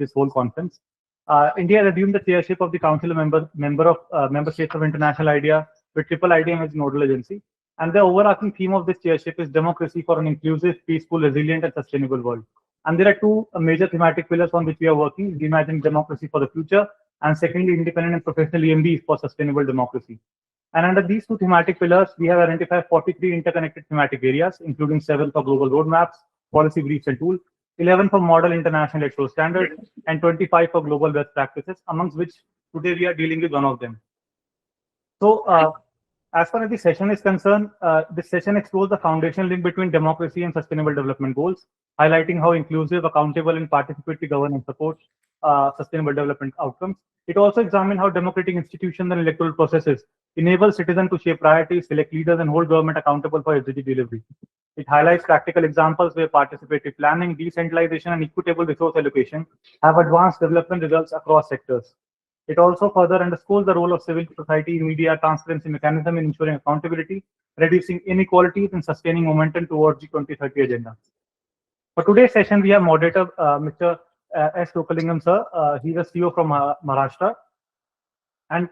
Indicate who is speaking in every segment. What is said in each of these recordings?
Speaker 1: this whole conference. India has assumed the chairship of the Council of Member States of International IDEA with IIIDEM as nodal agency. And the overarching theme of this chairship is democracy for an inclusive, peaceful, resilient, and sustainable world. And there are two major thematic pillars on which we are working: reimagining democracy for the future, and secondly, independent and professional EMBs for sustainable democracy. And under these two thematic pillars, we have identified 43 interconnected thematic areas, including 7 for global roadmaps, policy briefs and tools, 11 for model international electoral standards, and 25 for global best practices, amongst which today we are dealing with one of them. So, as far as the session is concerned, this session explores the foundational link between democracy and sustainable development goals, highlighting how inclusive, accountable, and participatory governance supports sustainable development outcomes. It also examines how democratic institutions and electoral processes enable citizens to shape priorities, select leaders, and hold government accountable for SDG delivery. It highlights practical examples where participative planning, decentralization, and equitable resource allocation have advanced development results across sectors. It also further underscores the role of civil society, media, transparency mechanism in ensuring accountability, reducing inequalities, and sustaining momentum towards the 2030 agenda. For today's session, we have moderator Mr. S. Lokalingam sir. He's a CEO from Maharashtra, and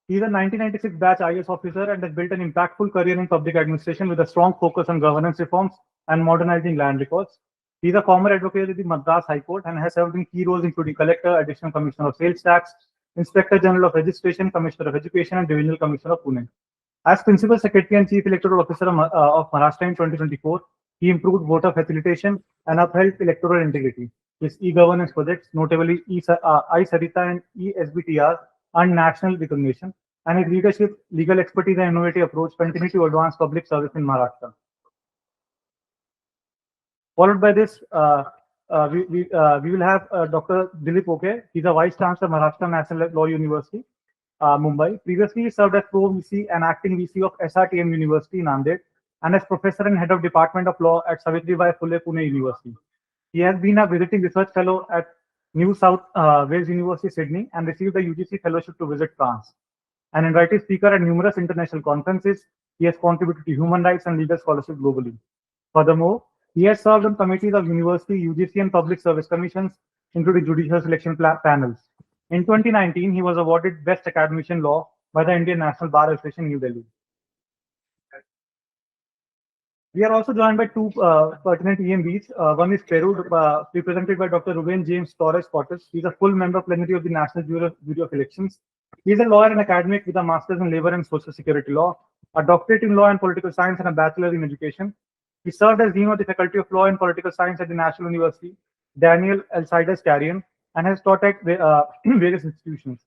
Speaker 1: he's a 1996 batch IAS officer and has built an impactful career in public administration with a strong focus on governance reforms and modernizing land records. He's a former advocate at the Madras High Court and has served in key roles including Collector, Additional Commissioner of Sales Tax, Inspector General of Registration, Commissioner of Education, and Divisional Commissioner of Pune. As Principal Secretary and Chief Electoral Officer of Maharashtra in 2024, he improved voter facilitation and upheld electoral integrity. His e-governance projects, notably IICDEM and eSBTR, earned national recognition, and his leadership, legal expertise, and innovative approach continue to advance public service in Maharashtra. Followed by this, we will have Dr. Dilip Oke. He's a Vice Chancellor, Maharashtra National Law University, Mumbai. Previously, he served as Pro VC and Acting VC of SRTM University, Nanded, and as Professor and Head of Department of Law at Savitribai Phule Pune University. He has been a visiting research fellow at New South Wales University, Sydney, and received a UGC fellowship to visit France. An invited speaker at numerous international conferences, he has contributed to human rights and legal scholarship globally. Furthermore, he has served on committees of university, UGC, and public service commissions, including judicial selection panels. In 2019, he was awarded Best Academician Law by the Indian National Bar Association, New Delhi. We are also joined by two pertinent EMBs. One is Peru, represented by Dr. Ruben James Torres Cortes. He's a full member plenary of the National Bureau of Elections. He is a lawyer and academic with a master's in labor and social security law, a doctorate in law and political science, and a bachelor in education. He served as Dean of the Faculty of Law and Political Science at the National University, Daniel Alcides Carrion, and has taught at various institutions.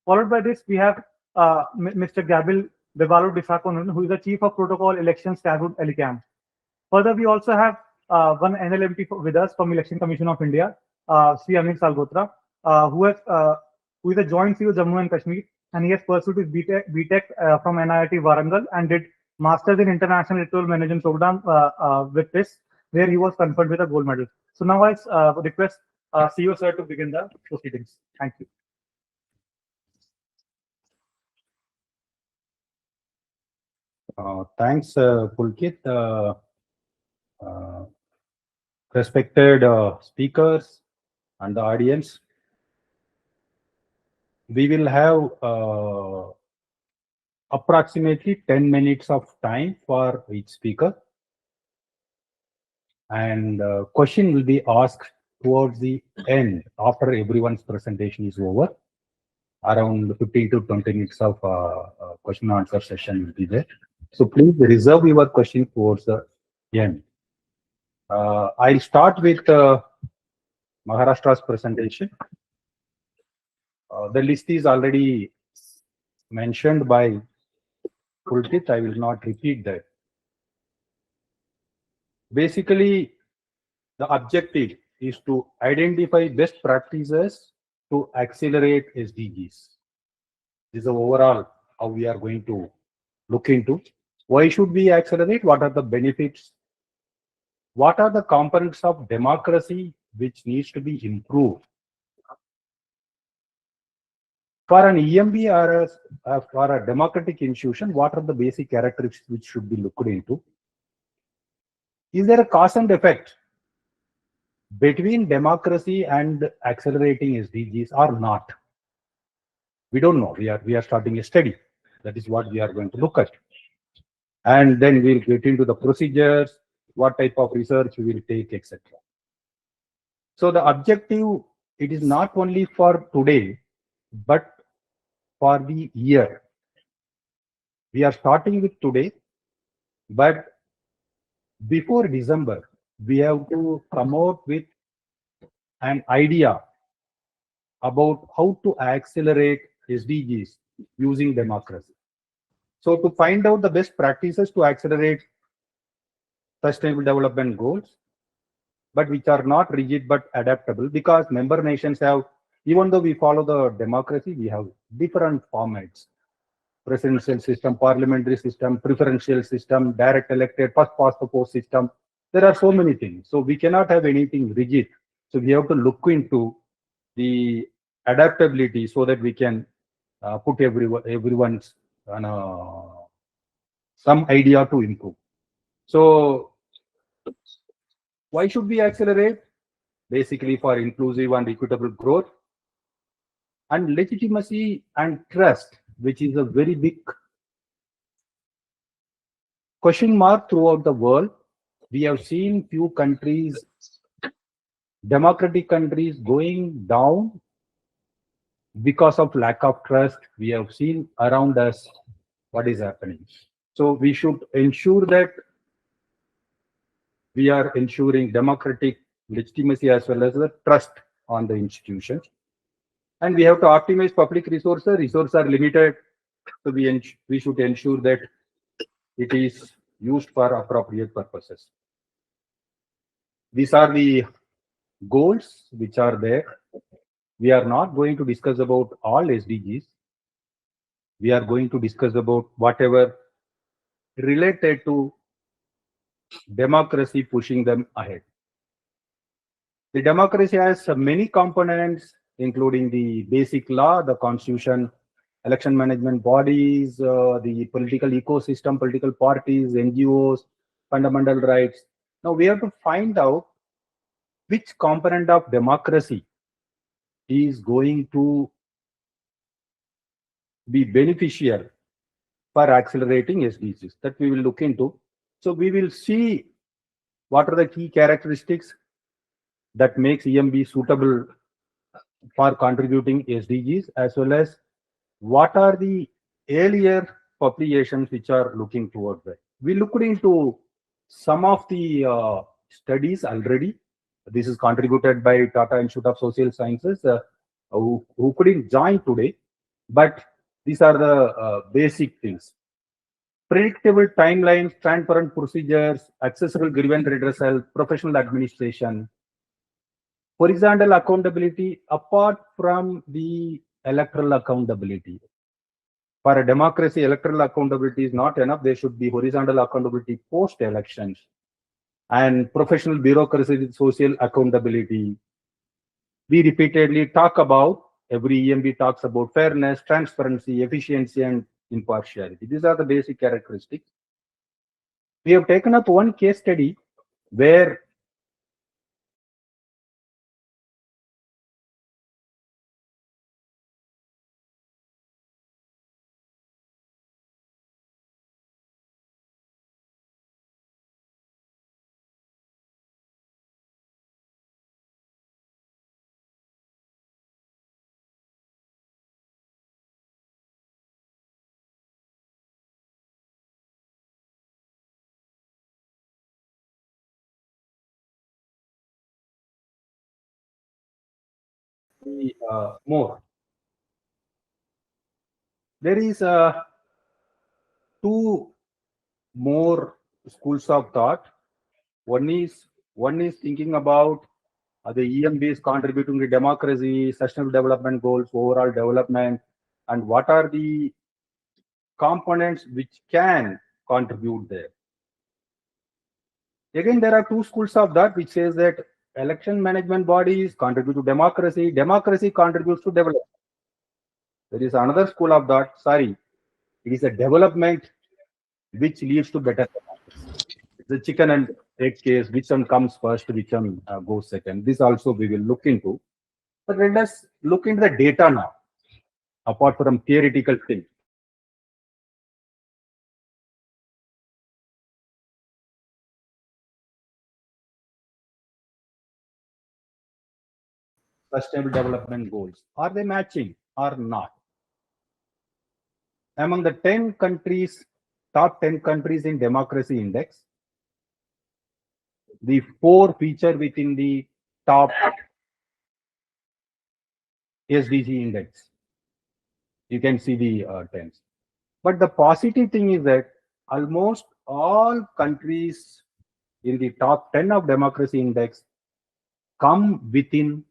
Speaker 1: Followed by this, we have Mr. Gabriel Bebalo Disakonon, who is the Chief of Protocol Elections, Taboo Elicam. Further, we also have one NLMP with us from Election Commission of India, Sri Anil Salgotra, who is a joint CEO Jammu and Kashmir, and he has pursued his BTech from NIT Warangal and did Masters in International Electoral Management Program with this, where he was conferred with a gold medal. So now I request CEO sir to begin the proceedings. Thank you.
Speaker 2: Thanks, Pulkit. Respected speakers and the audience, we will have approximately 10 minutes of time for each speaker, and question will be asked towards the end after everyone's presentation is over. Around 15 to 20 minutes of question and answer session will be there. So please reserve your question towards the end. I'll start with Maharashtra's presentation. The list is already mentioned by Pulkit. I will not repeat that. Basically, the objective is to identify best practices to accelerate SDGs. This is overall how we are going to look into. Why should we accelerate? What are the benefits? What are the components of democracy which needs to be improved? For an EMB or for a democratic institution, what are the basic characteristics which should be looked into? Is there a cause and effect between democracy and accelerating SDGs or not. We don't know. We are starting a study. That is what we are going to look at. And then we'll get into the procedures, what type of research we will take, etc. So the objective, it is not only for today, but for the year. We are starting with today, but before December, we have to come out with an idea about how to accelerate SDGs using democracy. So to find out the best practices to accelerate sustainable development goals, but which are not rigid but adaptable, because member nations have, even though we follow the democracy, we have different formats: presidential system, parliamentary system, preferential system, direct elected, first past the post system. There are so many things. So we cannot have anything rigid. So we have to look into the adaptability so that we can put everyone's some idea to improve. So why should we accelerate? Basically for inclusive and equitable growth and legitimacy and trust, which is a very big question mark throughout the world. We have seen few countries, democratic countries, going down because of lack of trust. We have seen around us what is happening. So we should ensure that we are ensuring democratic legitimacy as well as the trust on the institutions. And we have to optimize public resources. Resources are limited, so we should ensure that it is used for appropriate purposes. These are the goals which are there. We are not going to discuss about all SDGs. We are going to discuss about whatever related to democracy, pushing them ahead. The democracy has many components, including the basic law, the constitution, election management bodies, the political ecosystem, political parties, NGOs, fundamental rights. Now we have to find out which component of democracy is going to be beneficial for accelerating SDGs. That we will look into. So we will see what are the key characteristics that makes EMB suitable for contributing SDGs, as well as what are the earlier populations which are looking towards that. We looked into some of the studies already. This is contributed by Tata Institute of Social Sciences, who couldn't join today, but these are the basic things. Predictable timelines, transparent procedures, accessible grievance redressal, professional administration, horizontal accountability apart from the electoral accountability. For a democracy, electoral accountability is not enough. There should be horizontal accountability post-elections and professional bureaucracy with social accountability. We repeatedly talk about, every EMB talks about fairness, transparency, efficiency, and impartiality. These are the basic characteristics. We have taken up one case study where more. There is two more schools of thought. One is thinking about the EMBs contributing to democracy, sustainable development goals, overall development, and what are the components which can contribute there. Again, there are two schools of that which says that election management bodies contribute to democracy, democracy contributes to development. There is another school of thought, sorry, it is a development which leads to better democracy. It's the chicken and take case, which one comes first, which one goes second. This also we will look into. But let us look into the data now, apart from theoretical thing. Sustainable development goals, are they matching or not? Among the 10 countries, top 10 countries in democracy index, the 4 feature within the top SDG index. You can see the 10s. But the positive thing is that almost all countries in the top 10 of democracy index come within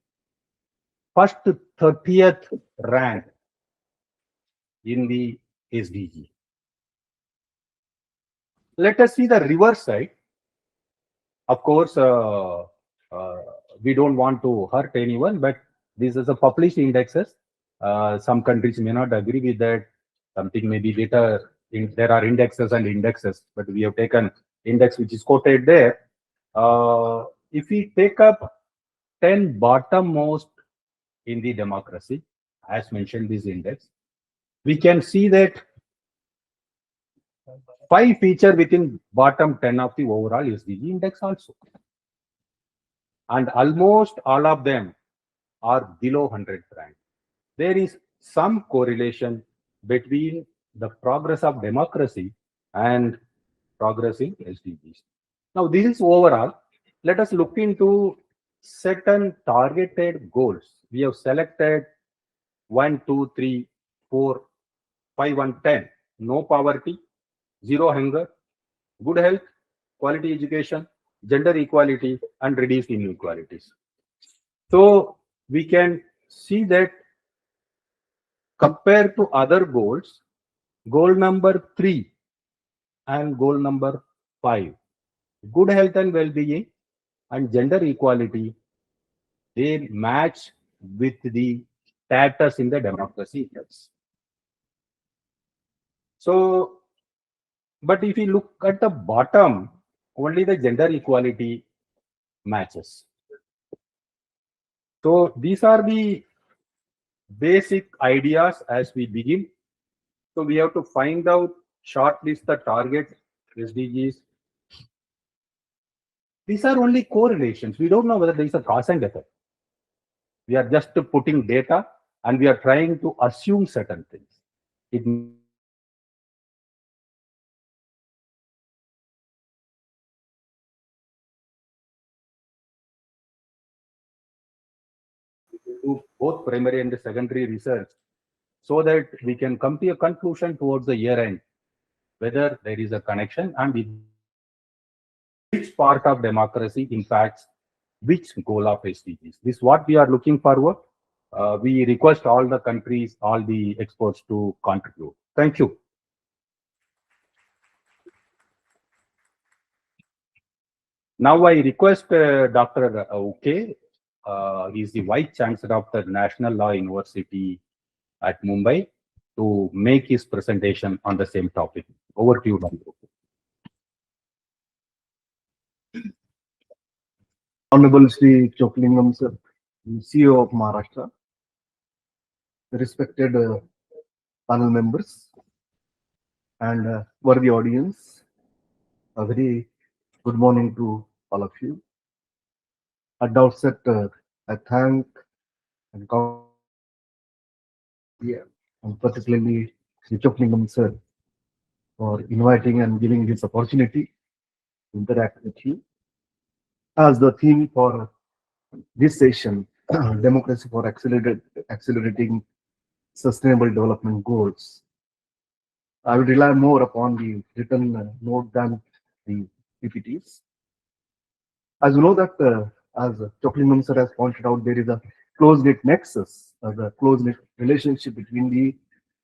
Speaker 2: first 30th rank in the SDG. Let us see the reverse side. Of course, we don't want to hurt anyone, but this is a published indexes. Some countries may not agree with that. Something may be better. There are indexes and indexes, but we have taken index which is quoted there. If we take up 10 bottommost in the democracy, as mentioned this index, we can see that 5 feature within bottom 10 of the overall SDG index also. And almost all of them are below 100th rank. There is some correlation between the progress of democracy and progress in SDGs. Now, this is overall. Let us look into certain targeted goals. We have selected 1, 2, 3, 4, 5, and 10. No poverty, zero hunger, good health, quality education, gender equality, and reduced inequalities. So we can see that compared to other goals, goal number 3 and goal number 5, good health and well-being and gender equality, they match with the status in the democracy index. So, but if you look at the bottom, only the gender equality matches. So these are the basic ideas as we begin. So we have to find out, shortlist the target SDGs. These are only correlations. We don't know whether there is a cause and effect. We are just putting data and we are trying to assume certain things. It do both primary and secondary research so that we can come to a conclusion towards the year end whether there is a connection and which part of democracy impacts which goal of SDGs. This is what we are looking forward. We request all the countries, all the experts to contribute. Thank you. Now I request Dr. Uke. He is the Vice Chancellor of the National Law University at Mumbai to make his presentation on the same topic. Over to you, Dr. Uke.
Speaker 3: Honorable Sri Choklingam sir, CEO of Maharashtra, respected panel members and worthy audience, a very good morning to all of you. At the outset, I thank and particularly Sri Choklingam sir for inviting and giving this opportunity to interact with you. As the theme for this session, democracy for accelerating sustainable development goals, I will rely more upon the written note than the PPTs. As you know that, as Choklingam sir has pointed out, there is a close-knit nexus, a close-knit relationship between the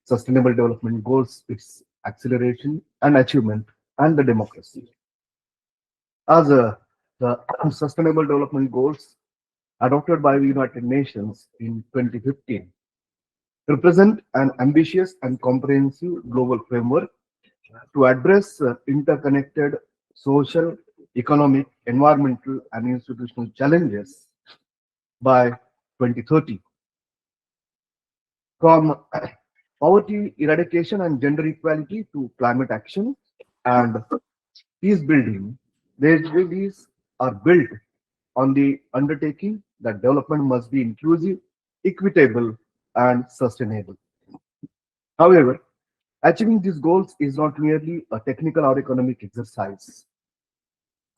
Speaker 3: sustainable development goals, its acceleration and achievement, and the democracy. As the sustainable development goals adopted by the United Nations in 2015 represent an ambitious and comprehensive global framework to address interconnected social, economic, environmental, and institutional challenges by 2030. From poverty eradication and gender equality to climate action and peace building, the SDGs are built on the undertaking that development must be inclusive, equitable, and sustainable. However, achieving these goals is not merely a technical or economic exercise.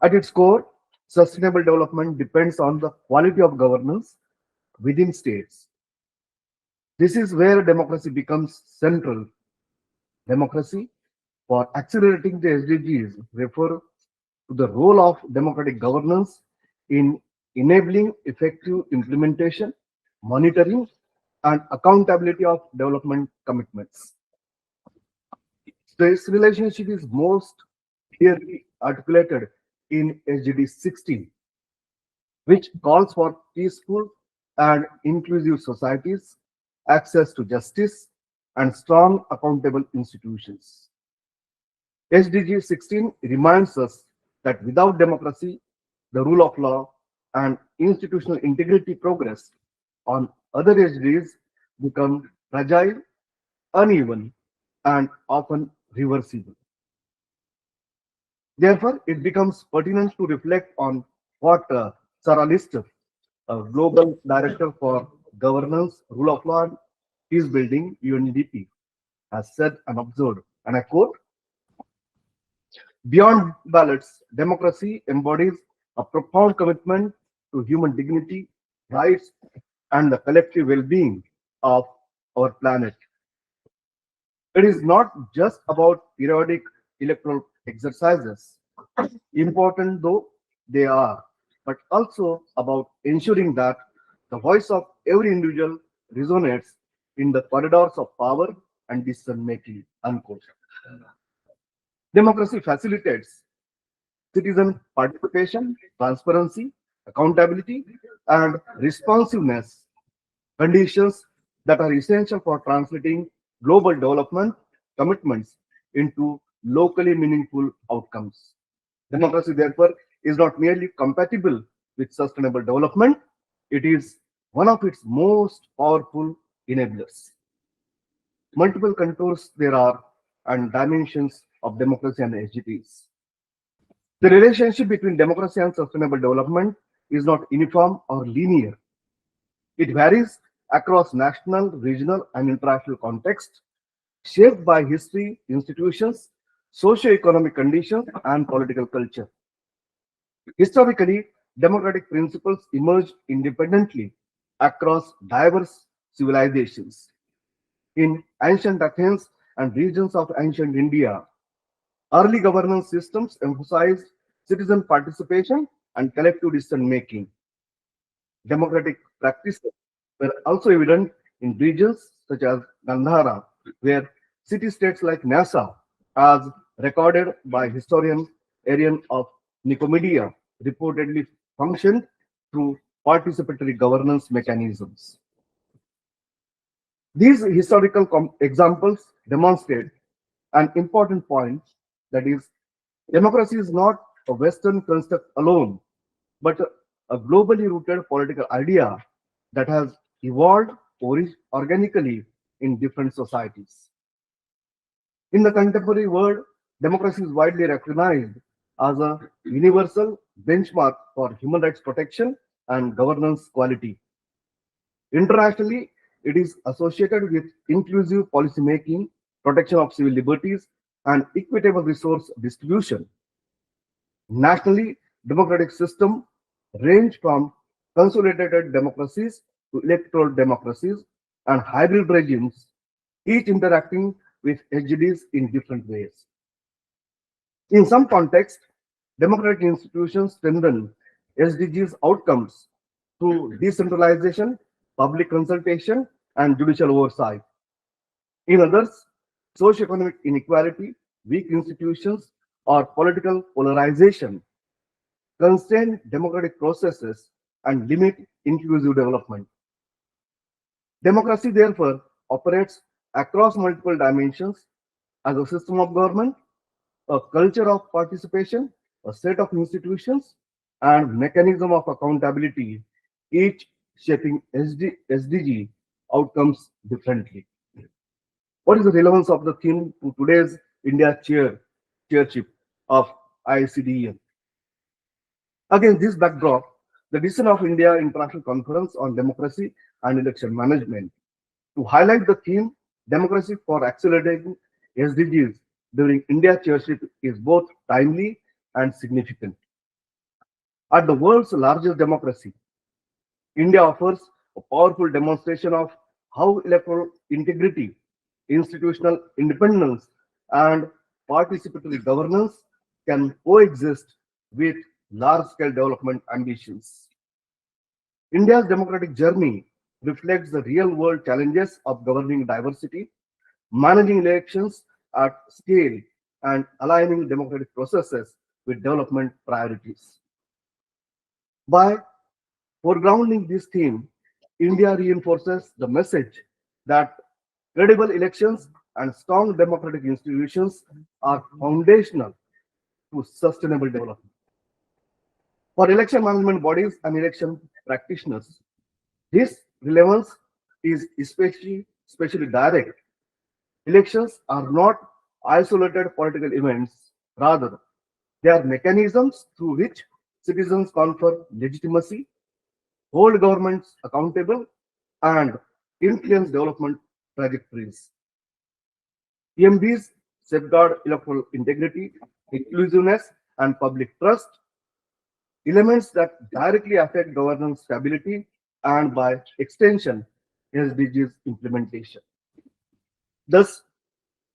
Speaker 3: At its core, sustainable development depends on the quality of governance within states. This is where democracy becomes central. Democracy, for accelerating the SDGs, refer to the role of democratic governance in enabling effective implementation, monitoring, and accountability of development commitments. This relationship is most clearly articulated in SDG 16, which calls for peaceful and inclusive societies, access to justice, and strong accountable institutions. SDG 16 reminds us that without democracy, the rule of law, and institutional integrity progress on other SDGs become fragile, uneven, and often reversible. Therefore, it becomes pertinent to reflect on what Sarah Lister, a global director for governance, rule of law, and peace building, UNDP, has said and observed. And I quote, beyond ballots, democracy embodies a profound commitment to human dignity, rights, and the collective well being of our planet. It is not just about periodic electoral exercises, important though they are, but also about ensuring that the voice of every individual resonates in the corridors of power and decision making. Unquote. Democracy facilitates citizen participation, transparency, accountability, and responsiveness, conditions that are essential for translating global development commitments into locally meaningful outcomes. Democracy, therefore, is not merely compatible with sustainable development, it is one of its most powerful enablers. Multiple contours there are and dimensions of democracy and SDGs. The relationship between democracy and sustainable development is not uniform or linear. It varies across national, regional, and international contexts, shaped by history, institutions, socio-economic conditions, and political culture. Historically, democratic principles emerged independently across diverse civilizations. In ancient Athens and regions of ancient India, early governance systems emphasized citizen participation and collective decision making. Democratic practices were also evident in regions such as Gandhara, where city-states like Nyasa, as recorded by historian Arian of Nicomedia, reportedly functioned through participatory governance mechanisms. These historical examples demonstrate an important point, that is, democracy is not a Western construct alone, but a globally rooted political idea that has evolved organically in different societies. In the contemporary world, democracy is widely recognized as a universal benchmark for human rights protection and governance quality. Internationally, it is associated with inclusive policymaking, protection of civil liberties, and equitable resource distribution. Nationally, democratic systems range from consolidated democracies to electoral democracies and hybrid regimes, each interacting with SDGs in different ways. In some contexts, democratic institutions strengthen SDGs outcomes through decentralization, public consultation, and judicial oversight. In others, socioeconomic inequality, weak institutions, or political polarization constrain democratic processes and limit inclusive development. Democracy, therefore, operates across multiple dimensions as a system of government, a culture of participation, a set of institutions and mechanism of accountability, each shaping SDG outcomes differently. What is the relevance of the theme to today's India chairship of IICDEM? Against this backdrop, the decision of India International Conference on Democracy and Election Management to highlight the theme Democracy for Accelerating SDGs during India chairship is both timely and significant. At the world's largest democracy, India offers a powerful demonstration of how electoral integrity, institutional independence, and participatory governance can coexist with large-scale development ambitions. India's democratic journey reflects the real-world challenges of governing diversity, managing elections at scale, and aligning democratic processes with development priorities. By foregrounding this theme, India reinforces the message that credible elections and strong democratic institutions are foundational to sustainable development. For election management bodies and election practitioners, this relevance is especially direct. Elections are not isolated political events, rather, they are mechanisms through which citizens confer legitimacy, hold governments accountable, and influence development trajectories. EMBs safeguard electoral integrity, inclusiveness, and public trust, elements that directly affect governance stability and, by extension, SDGs implementation. Thus,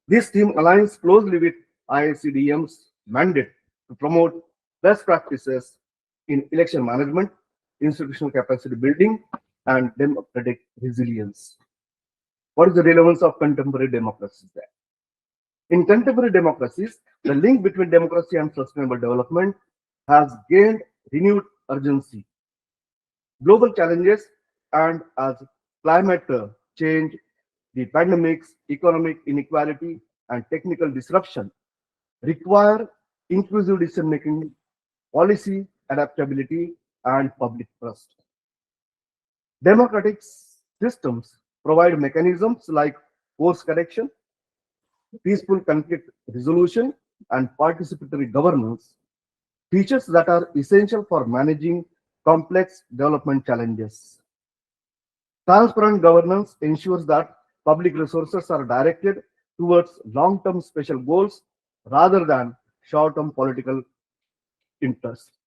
Speaker 3: this theme aligns closely with IICDM's mandate to promote best practices in election management, institutional capacity building, and democratic resilience. What is the relevance of contemporary democracies there? In contemporary democracies, the link between democracy and sustainable development has gained renewed urgency. Global challenges and as climate change, the pandemics, economic inequality, and technical disruption require inclusive decision making, policy adaptability, and public trust. Democratic systems provide mechanisms like course correction, peaceful conflict resolution, and participatory governance, features that are essential for managing complex development challenges. Transparent governance ensures that public resources are directed towards long-term special goals rather than short-term political interests.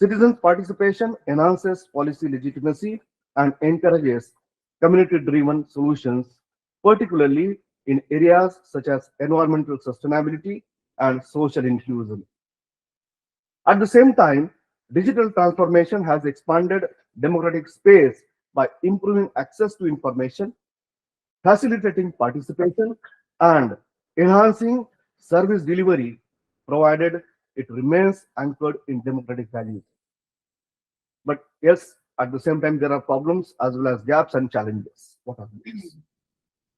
Speaker 3: Citizens' participation enhances policy legitimacy and encourages community-driven solutions, particularly in areas such as environmental sustainability and social inclusion. At the same time, digital transformation has expanded democratic space by improving access to information, facilitating participation, and enhancing service delivery, provided it remains anchored in democratic values. But yes, at the same time, there are problems as well as gaps and challenges. What are these?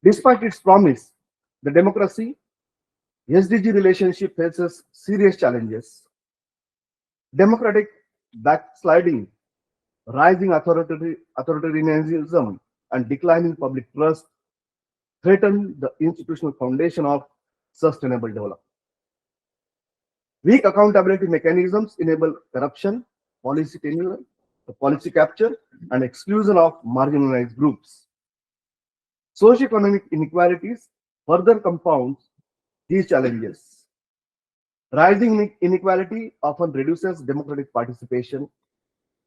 Speaker 3: Despite its promise, the democracy SDG relationship faces serious challenges. Democratic backsliding, rising authoritarianism, and declining public trust threaten the institutional foundation of sustainable development. Weak accountability mechanisms enable corruption, policy tenure, policy capture, and exclusion of marginalized groups. Socioeconomic inequalities further compounds these challenges. Rising inequality often reduces democratic participation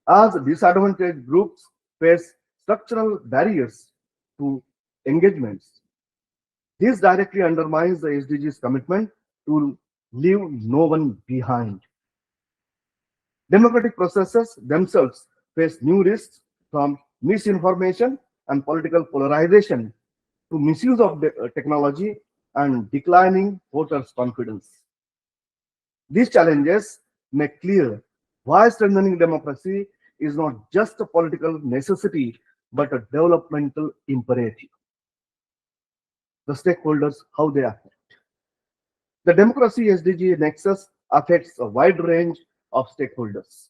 Speaker 3: as disadvantaged groups face structural barriers to engagements. This directly undermines the SDG's commitment to leave no one behind. Democratic processes themselves face new risks from misinformation and political polarization to misuse of technology and declining voters' confidence. These challenges make clear why strengthening democracy is not just a political necessity but a developmental imperative. The stakeholders, how they affect. The democracy SDG nexus affects a wide range of stakeholders.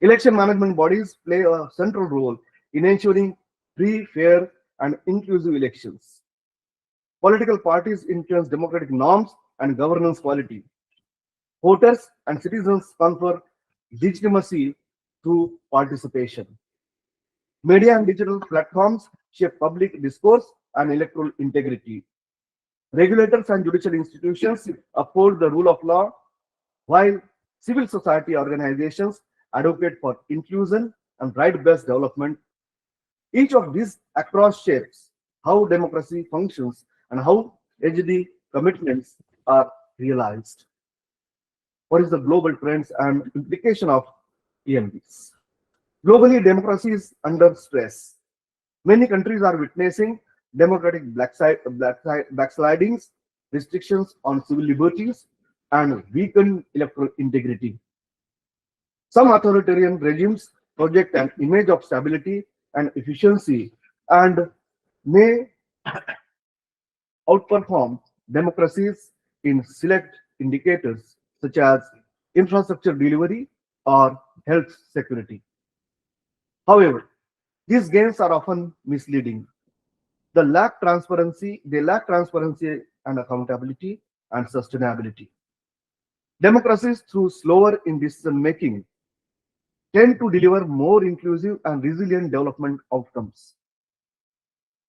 Speaker 3: Election management bodies play a central role in ensuring free, fair, and inclusive elections. Political parties influence democratic norms and governance quality. Voters and citizens confer legitimacy through participation. Media and digital platforms shape public discourse and electoral integrity. Regulators and judicial institutions uphold the rule of law, while civil society organizations advocate for inclusion and right-based development. Each of these across shapes how democracy functions and how HD commitments are realized. What is the global trends and implication of EMBs? Globally, democracy is under stress. Many countries are witnessing democratic backslidings, restrictions on civil liberties, and weakened electoral integrity. Some authoritarian regimes project an image of stability and efficiency and may outperform democracies in select indicators such as infrastructure delivery or health security. However, these gains are often misleading. They lack transparency and accountability and sustainability. Democracies, through slower in decision making, tend to deliver more inclusive and resilient development outcomes.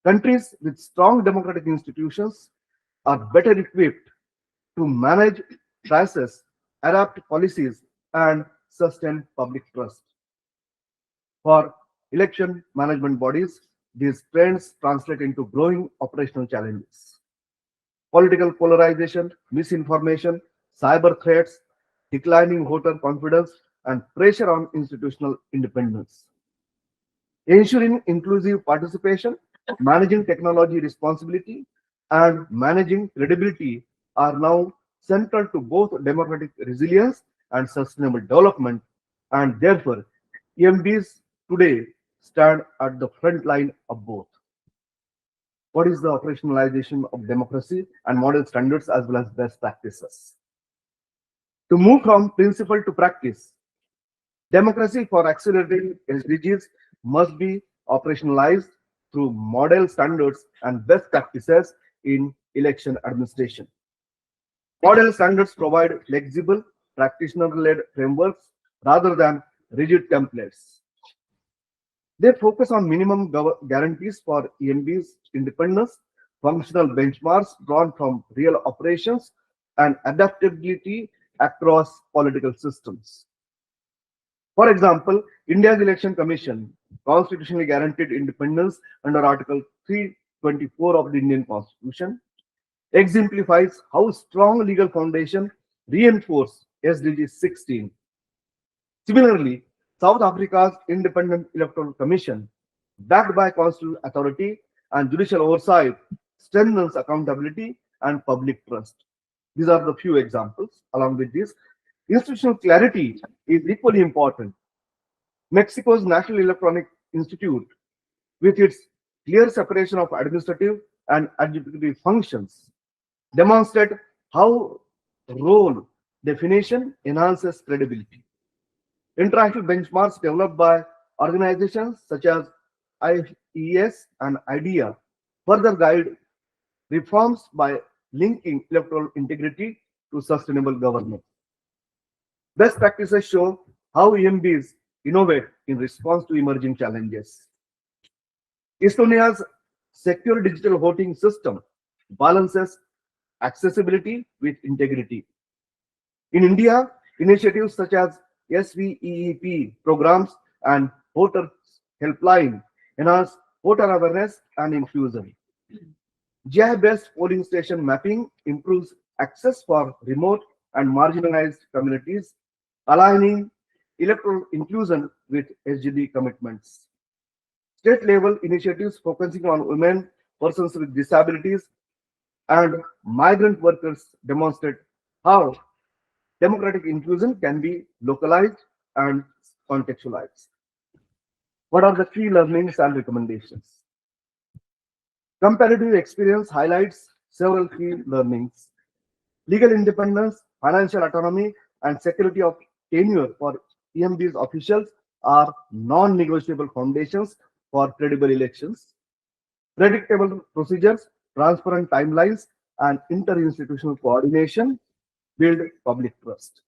Speaker 3: Countries with strong democratic institutions are better equipped to manage crises, adapt policies, and sustain public trust. For election management bodies, these trends translate into growing operational challenges. Political polarization, misinformation, cyber threats, declining voter confidence, and pressure on institutional independence. Ensuring inclusive participation, managing technology responsibility, and managing credibility are now central to both democratic resilience and sustainable development, and therefore, EMDs today stand at the front line of both. What is the operationalization of democracy and model standards as well as best practices? To move from principle to practice, democracy for accelerating SDGs must be operationalized through model standards and best practices in election administration. Model standards provide flexible, practitioner-led frameworks rather than rigid templates. They focus on minimum guarantees for EMB's independence, functional benchmarks drawn from real operations, and adaptability across political systems. For example, India's Election Commission, constitutionally guaranteed independence under Article 324 of the Indian Constitution, exemplifies how strong legal foundation reinforce SDG 16. Similarly, South Africa's Independent Electoral Commission, backed by constitutional authority and judicial oversight, strengthens accountability and public trust. These are the few examples. Along with this, institutional clarity is equally important. Mexico's National Electronic Institute, with its clear separation of administrative and adjudicative functions, demonstrate how role definition enhances credibility. International benchmarks developed by organizations such as IES and IDEA further guide reforms by linking electoral integrity to sustainable governance. Best practices show how EMBs innovate in response to emerging challenges. Estonia's secure digital voting system balances accessibility with integrity. In India, initiatives such as SVEEP programs and voter helpline enhance voter awareness and inclusion. GI-based polling station mapping improves access for remote and marginalized communities, aligning electoral inclusion with SGD commitments. State level initiatives focusing on women, persons with disabilities, and migrant workers demonstrate how democratic inclusion can be localized and contextualized. What are the key learnings and recommendations? Comparative experience highlights several key learnings. Legal independence financial autonomy, and security of tenure for EMB's officials are non-negotiable foundations for credible elections. Predictable procedures, transparent timelines, and interinstitutional coordination build public trust.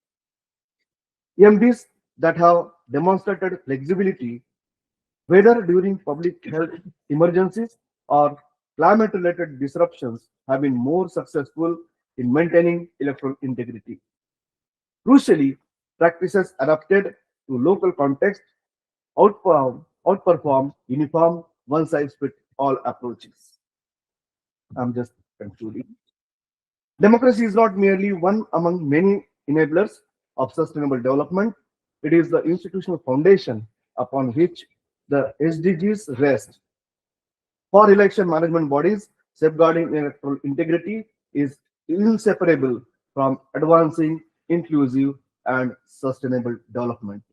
Speaker 3: EMBs that have demonstrated flexibility, whether during public health emergencies or climate-related disruptions, have been more successful in maintaining electoral integrity. Crucially, practices adapted to local context outperform uniform one-size-fits-all approaches. I'm just concluding. Democracy is not merely one among many enablers of sustainable development. It is the institutional foundation upon which the SDGs rest. For election management bodies, safeguarding electoral integrity is inseparable from advancing inclusive and sustainable development.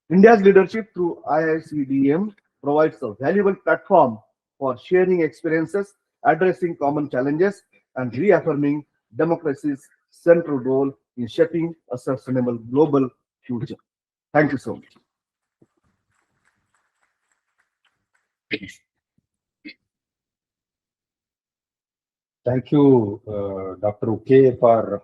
Speaker 3: India's leadership through IICDEM provides a valuable platform for sharing experiences, addressing common challenges, and reaffirming democracy's central role in shaping a sustainable global future. Thank you so much.
Speaker 2: Thank you, Dr. Uke, for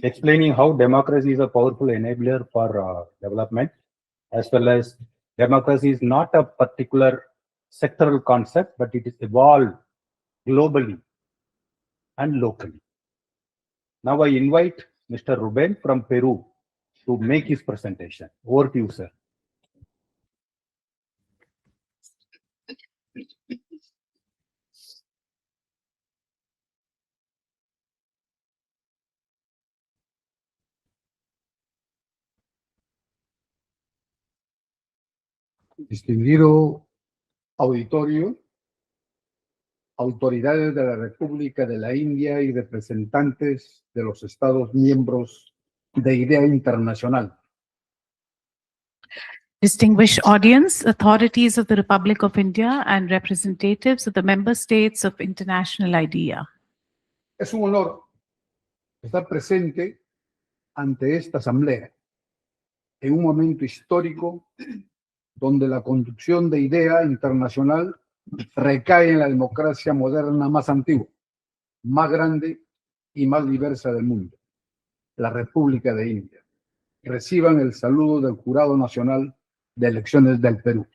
Speaker 2: explaining how democracy is a powerful enabler for development, as well as democracy is not a particular sectoral concept, but it is evolved globally and locally. Now I invite Mr. Ruben from Peru to make his presentation. Over to you, sir.
Speaker 4: Distinguido auditorio, autoridades de la República de la India y representantes de los Estados miembros de IDEA Internacional.
Speaker 5: Distinguished audience, authorities of the Republic of India and representatives of the member states of International IDEA.
Speaker 4: Es un honor estar presente ante esta asamblea en un momento histórico donde la conducción de IDEA Internacional recae en la democracia moderna más antigua, más grande y más diversa del mundo, la República de India. Reciban el saludo del Jurado Nacional de Elecciones del Perú.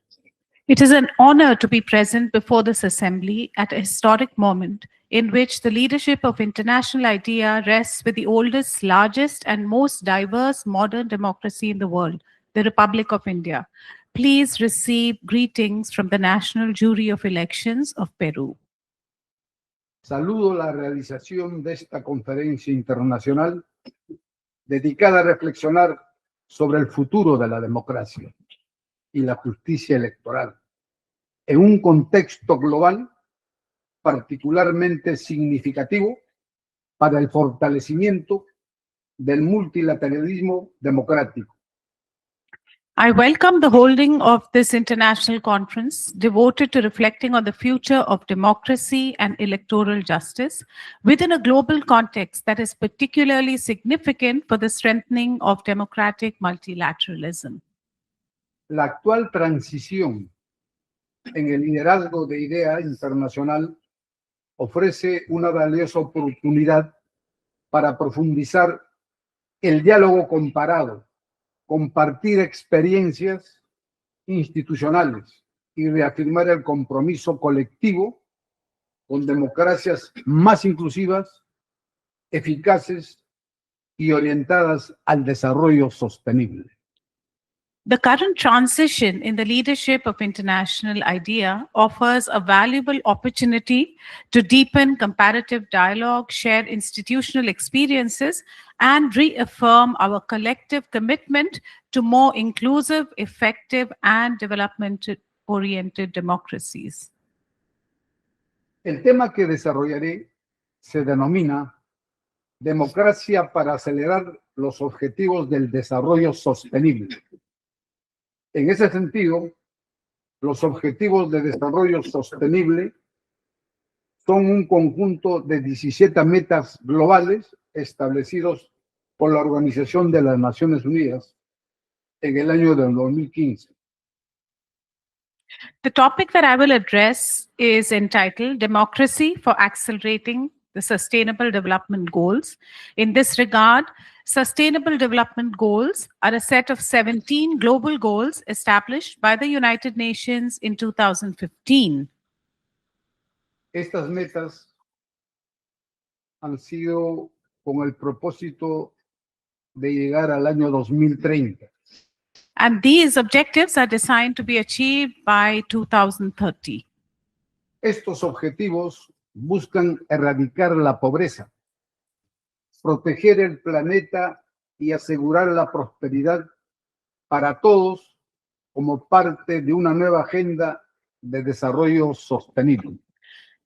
Speaker 5: It is an honor to be present before this assembly at a historic moment in which the leadership of International IDEA rests with the oldest, largest, and most diverse modern democracy in the world, the Republic of India. Please receive greetings from the National Jury of Elections of Peru.
Speaker 4: Saludo la realización de esta conferencia internacional dedicada a reflexionar sobre el futuro de la democracia y la justicia electoral en un contexto global particularmente significativo para el fortalecimiento del multilateralismo democrático.
Speaker 5: I welcome the holding of this international conference devoted to reflecting on the future of democracy and electoral justice within a global context that is particularly significant for the strengthening of democratic multilateralism.
Speaker 4: La actual transición en el liderazgo de IDEA Internacional ofrece una valiosa oportunidad para profundizar el diálogo comparado, compartir experiencias institucionales y reafirmar el compromiso colectivo con democracias más inclusivas, eficaces y orientadas al desarrollo sostenible.
Speaker 5: The current transition in the leadership of International IDEA offers a valuable opportunity to deepen comparative dialogue, share institutional experiences, and reaffirm our collective commitment to more inclusive, effective, and development-oriented democracies.
Speaker 4: El tema que desarrollaré se denomina Democracia para acelerar los objetivos del desarrollo sostenible. En ese sentido, los objetivos de desarrollo sostenible son un conjunto de 17 metas globales establecidos por la Organización de las Naciones Unidas en el año del 2015.
Speaker 5: The topic that I will address is entitled Democracy for Accelerating the Sustainable Development Goals. In this regard, Sustainable Development Goals are a set of 17 global goals established by the United Nations in 2015.
Speaker 4: Estas metas han sido con el propósito de llegar al año 2030.
Speaker 5: And these objectives are designed to be achieved by 2030.
Speaker 4: Estos objetivos buscan erradicar la pobreza, proteger el planeta y asegurar la prosperidad para todos como parte de una nueva agenda de desarrollo sostenible.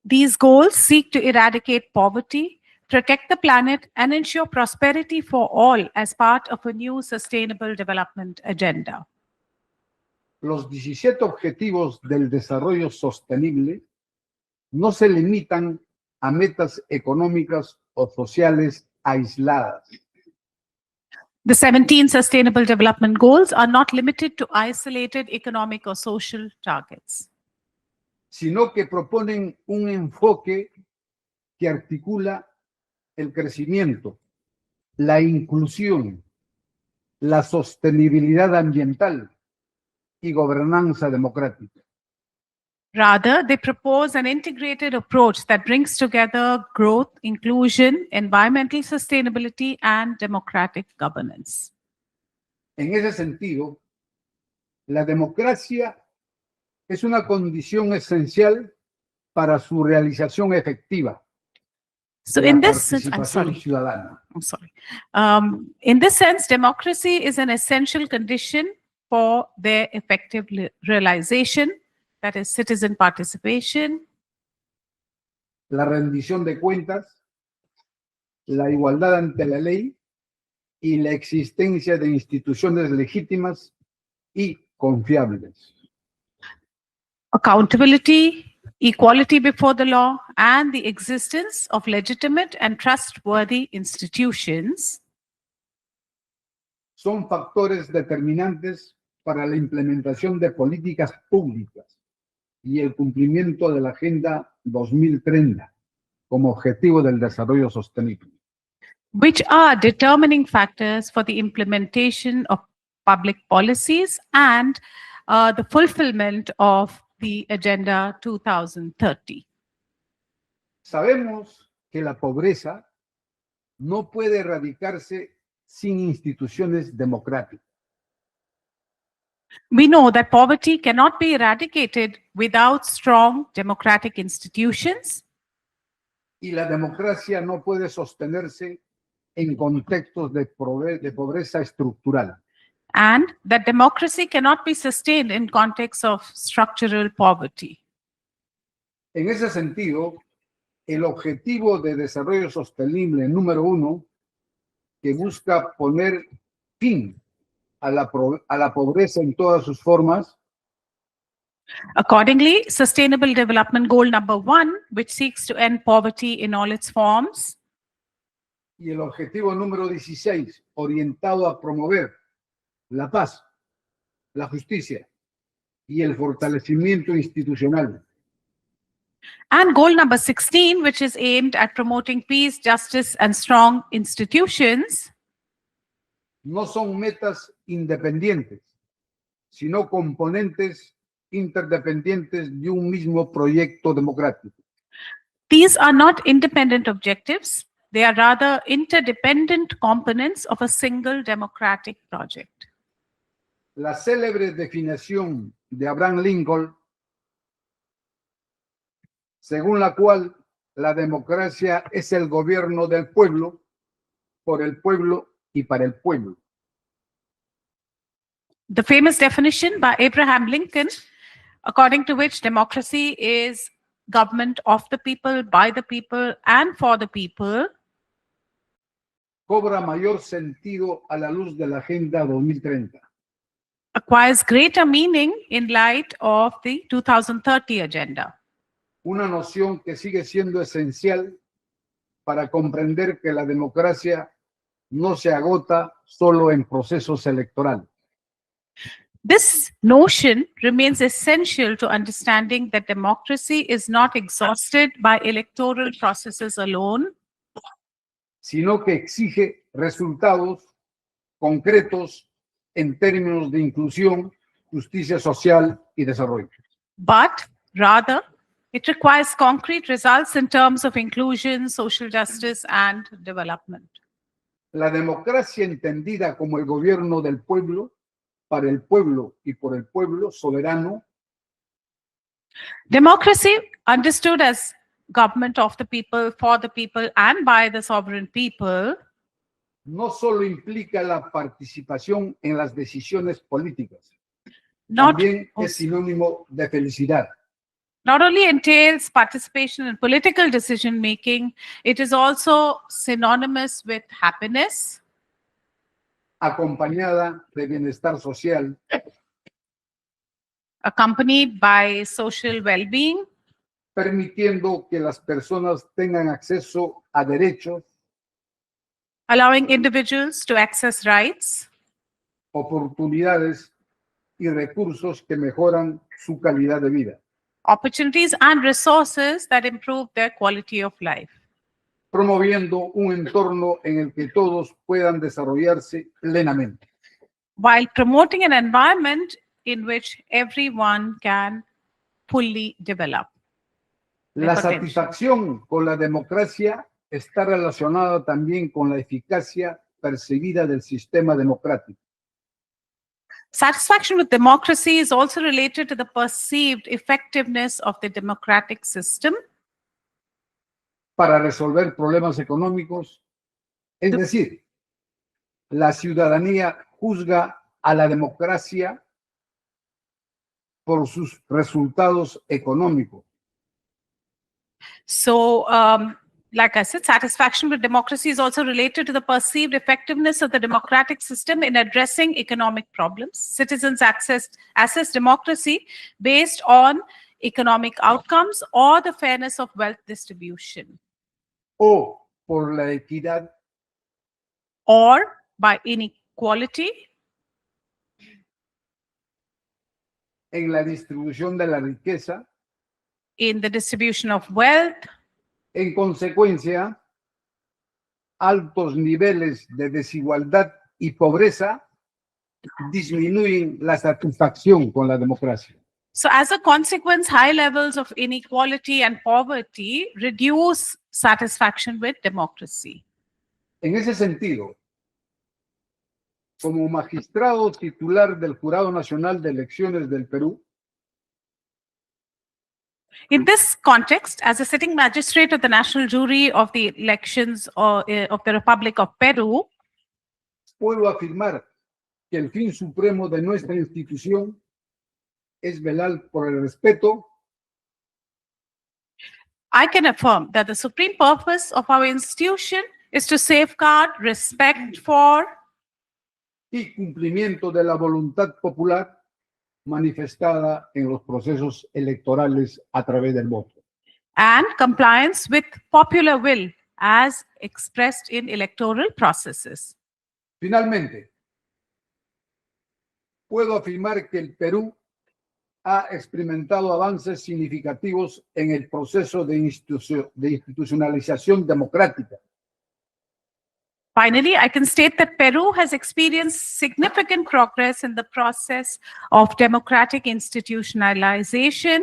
Speaker 5: These goals seek to eradicate poverty, protect the planet, and ensure prosperity for all as part of a new sustainable development agenda.
Speaker 4: Los 17 objetivos del desarrollo sostenible no se limitan a metas económicas o sociales aisladas.
Speaker 5: The 17 Sustainable Development Goals are not limited to isolated economic or social targets,
Speaker 4: sino que proponen un enfoque que articula el crecimiento, la inclusión, la sostenibilidad ambiental y gobernanza democrática.
Speaker 5: Rather, they propose an integrated approach that brings together growth, inclusion, environmental sustainability, and democratic governance.
Speaker 4: En ese sentido, la democracia es una condición esencial para su realización efectiva.
Speaker 5: So,
Speaker 4: la
Speaker 5: in this sense,
Speaker 4: participación ciudadana.
Speaker 5: In this sense, democracy is an essential condition for their effective realization, that is, citizen participation,
Speaker 4: La rendición de cuentas, la igualdad ante la ley y la existencia de instituciones legítimas y confiables.
Speaker 5: accountability, equality before the law, and the existence of legitimate and trustworthy institutions
Speaker 4: Son factores determinantes para la implementación de políticas públicas y el cumplimiento de la Agenda 2030 como objetivo del desarrollo sostenible.
Speaker 5: which are determining factors for the implementation of public policies and the fulfillment of the Agenda 2030.
Speaker 4: Sabemos que la pobreza no puede erradicarse sin instituciones democráticas.
Speaker 5: We know that poverty cannot be eradicated without strong democratic institutions,
Speaker 4: Y la democracia no puede sostenerse en contextos de pobreza estructural.
Speaker 5: and that democracy cannot be sustained in contexts of structural poverty.
Speaker 4: En ese sentido, el objetivo de desarrollo sostenible número 1, que busca poner fin a la pobreza en todas sus formas,
Speaker 5: Accordingly, Sustainable Development Goal number 1, which seeks to end poverty in all its forms,
Speaker 4: y el objetivo número 16, orientado a promover la paz, la justicia y el fortalecimiento institucional,
Speaker 5: and goal number 16, which is aimed at promoting peace, justice, and strong institutions,
Speaker 4: no son metas independientes, sino componentes interdependientes de un mismo proyecto democrático.
Speaker 5: these are not independent objectives. They are rather interdependent components of a single democratic project.
Speaker 4: La célebre definición de Abraham Lincoln, según la cual la democracia es el gobierno del pueblo, por el pueblo y para el pueblo.
Speaker 5: The famous definition by Abraham Lincoln, according to which democracy is government of the people, by the people, and for the people,
Speaker 4: cobra mayor sentido a la luz de la Agenda 2030.
Speaker 5: acquires greater meaning in light of the 2030 agenda.
Speaker 4: Una noción que sigue siendo esencial para comprender que la democracia no se agota solo en procesos electorales.
Speaker 5: This notion remains essential to understanding that democracy is not exhausted by electoral processes alone,
Speaker 4: sino que exige resultados concretos en términos de inclusión, justicia social y desarrollo.
Speaker 5: but rather it requires concrete results in terms of inclusion, social justice, and development.
Speaker 4: La democracia entendida como el gobierno del pueblo, para el pueblo y por el pueblo, soberano,
Speaker 5: Democracy, understood as government of the people, for the people, and by the sovereign people,
Speaker 4: no solo implica la participación en las decisiones políticas,
Speaker 5: not,
Speaker 4: también es sinónimo de felicidad.
Speaker 5: not only entails participation in political decision making, it is also synonymous with happiness,
Speaker 4: acompañada de bienestar social,
Speaker 5: accompanied by social well-being,
Speaker 4: permitiendo que las personas tengan acceso a derechos,
Speaker 5: allowing individuals to access rights,
Speaker 4: oportunidades y recursos que mejoran su calidad de vida,
Speaker 5: opportunities and resources that improve their quality of life,
Speaker 4: promoviendo un entorno en el que todos puedan desarrollarse plenamente.
Speaker 5: while promoting an environment in which everyone can fully develop.
Speaker 4: La
Speaker 5: potential.
Speaker 4: satisfacción con la democracia está relacionada también con la eficacia percibida del sistema democrático.
Speaker 5: Satisfaction with democracy is also related to the perceived effectiveness of the democratic system
Speaker 4: para resolver problemas económicos. Es decir, la ciudadanía juzga a la democracia por sus resultados económicos.
Speaker 5: So, like I said, satisfaction with democracy is also related to the perceived effectiveness of the democratic system in addressing economic problems. Citizens assess democracy based on economic outcomes or the fairness of wealth distribution,
Speaker 4: O por la equidad
Speaker 5: or by inequality
Speaker 4: en la distribución de la riqueza.
Speaker 5: in the distribution of wealth.
Speaker 4: En consecuencia, altos niveles de desigualdad y pobreza disminuyen la satisfacción con la democracia.
Speaker 5: So as a consequence, high levels of inequality and poverty reduce satisfaction with democracy.
Speaker 4: En ese sentido, como magistrado titular del Jurado Nacional de Elecciones del Perú,
Speaker 5: In this context, as a sitting magistrate of the National Jury of the Elections of the Republic of Peru,
Speaker 4: puedo afirmar que el fin supremo de nuestra institución es velar por el respeto,
Speaker 5: I can affirm that the supreme purpose of our institution is to safeguard respect for
Speaker 4: y cumplimiento de la voluntad popular manifestada en los procesos electorales a través del voto.
Speaker 5: and compliance with popular will as expressed in electoral processes.
Speaker 4: Finalmente, puedo afirmar que el Perú ha experimentado avances significativos en el proceso de institucionalización democrática.
Speaker 5: Finally, I can state that Peru has experienced significant progress in the process of democratic institutionalization,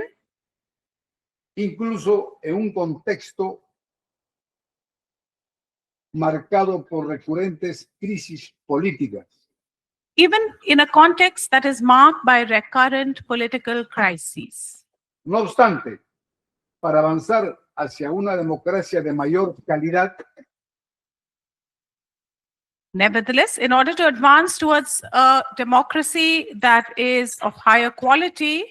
Speaker 4: incluso en un contexto marcado por recurrentes crisis políticas.
Speaker 5: even in a context that is marked by recurrent political crises.
Speaker 4: No obstante, para avanzar hacia una democracia de mayor calidad,
Speaker 5: Nevertheless, in order to advance towards a democracy that is of higher quality,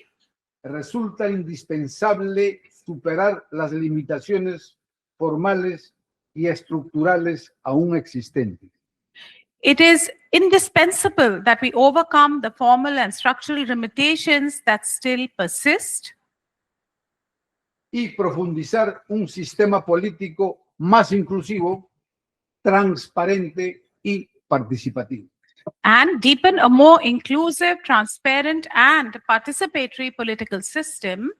Speaker 4: resulta indispensable superar las limitaciones formales y estructurales aún existentes.
Speaker 5: it is indispensable that we overcome the formal and structural limitations that still persist
Speaker 4: Y profundizar un sistema político más inclusivo, transparente y participativo.
Speaker 5: And deepen a more inclusive, transparent, and participatory political system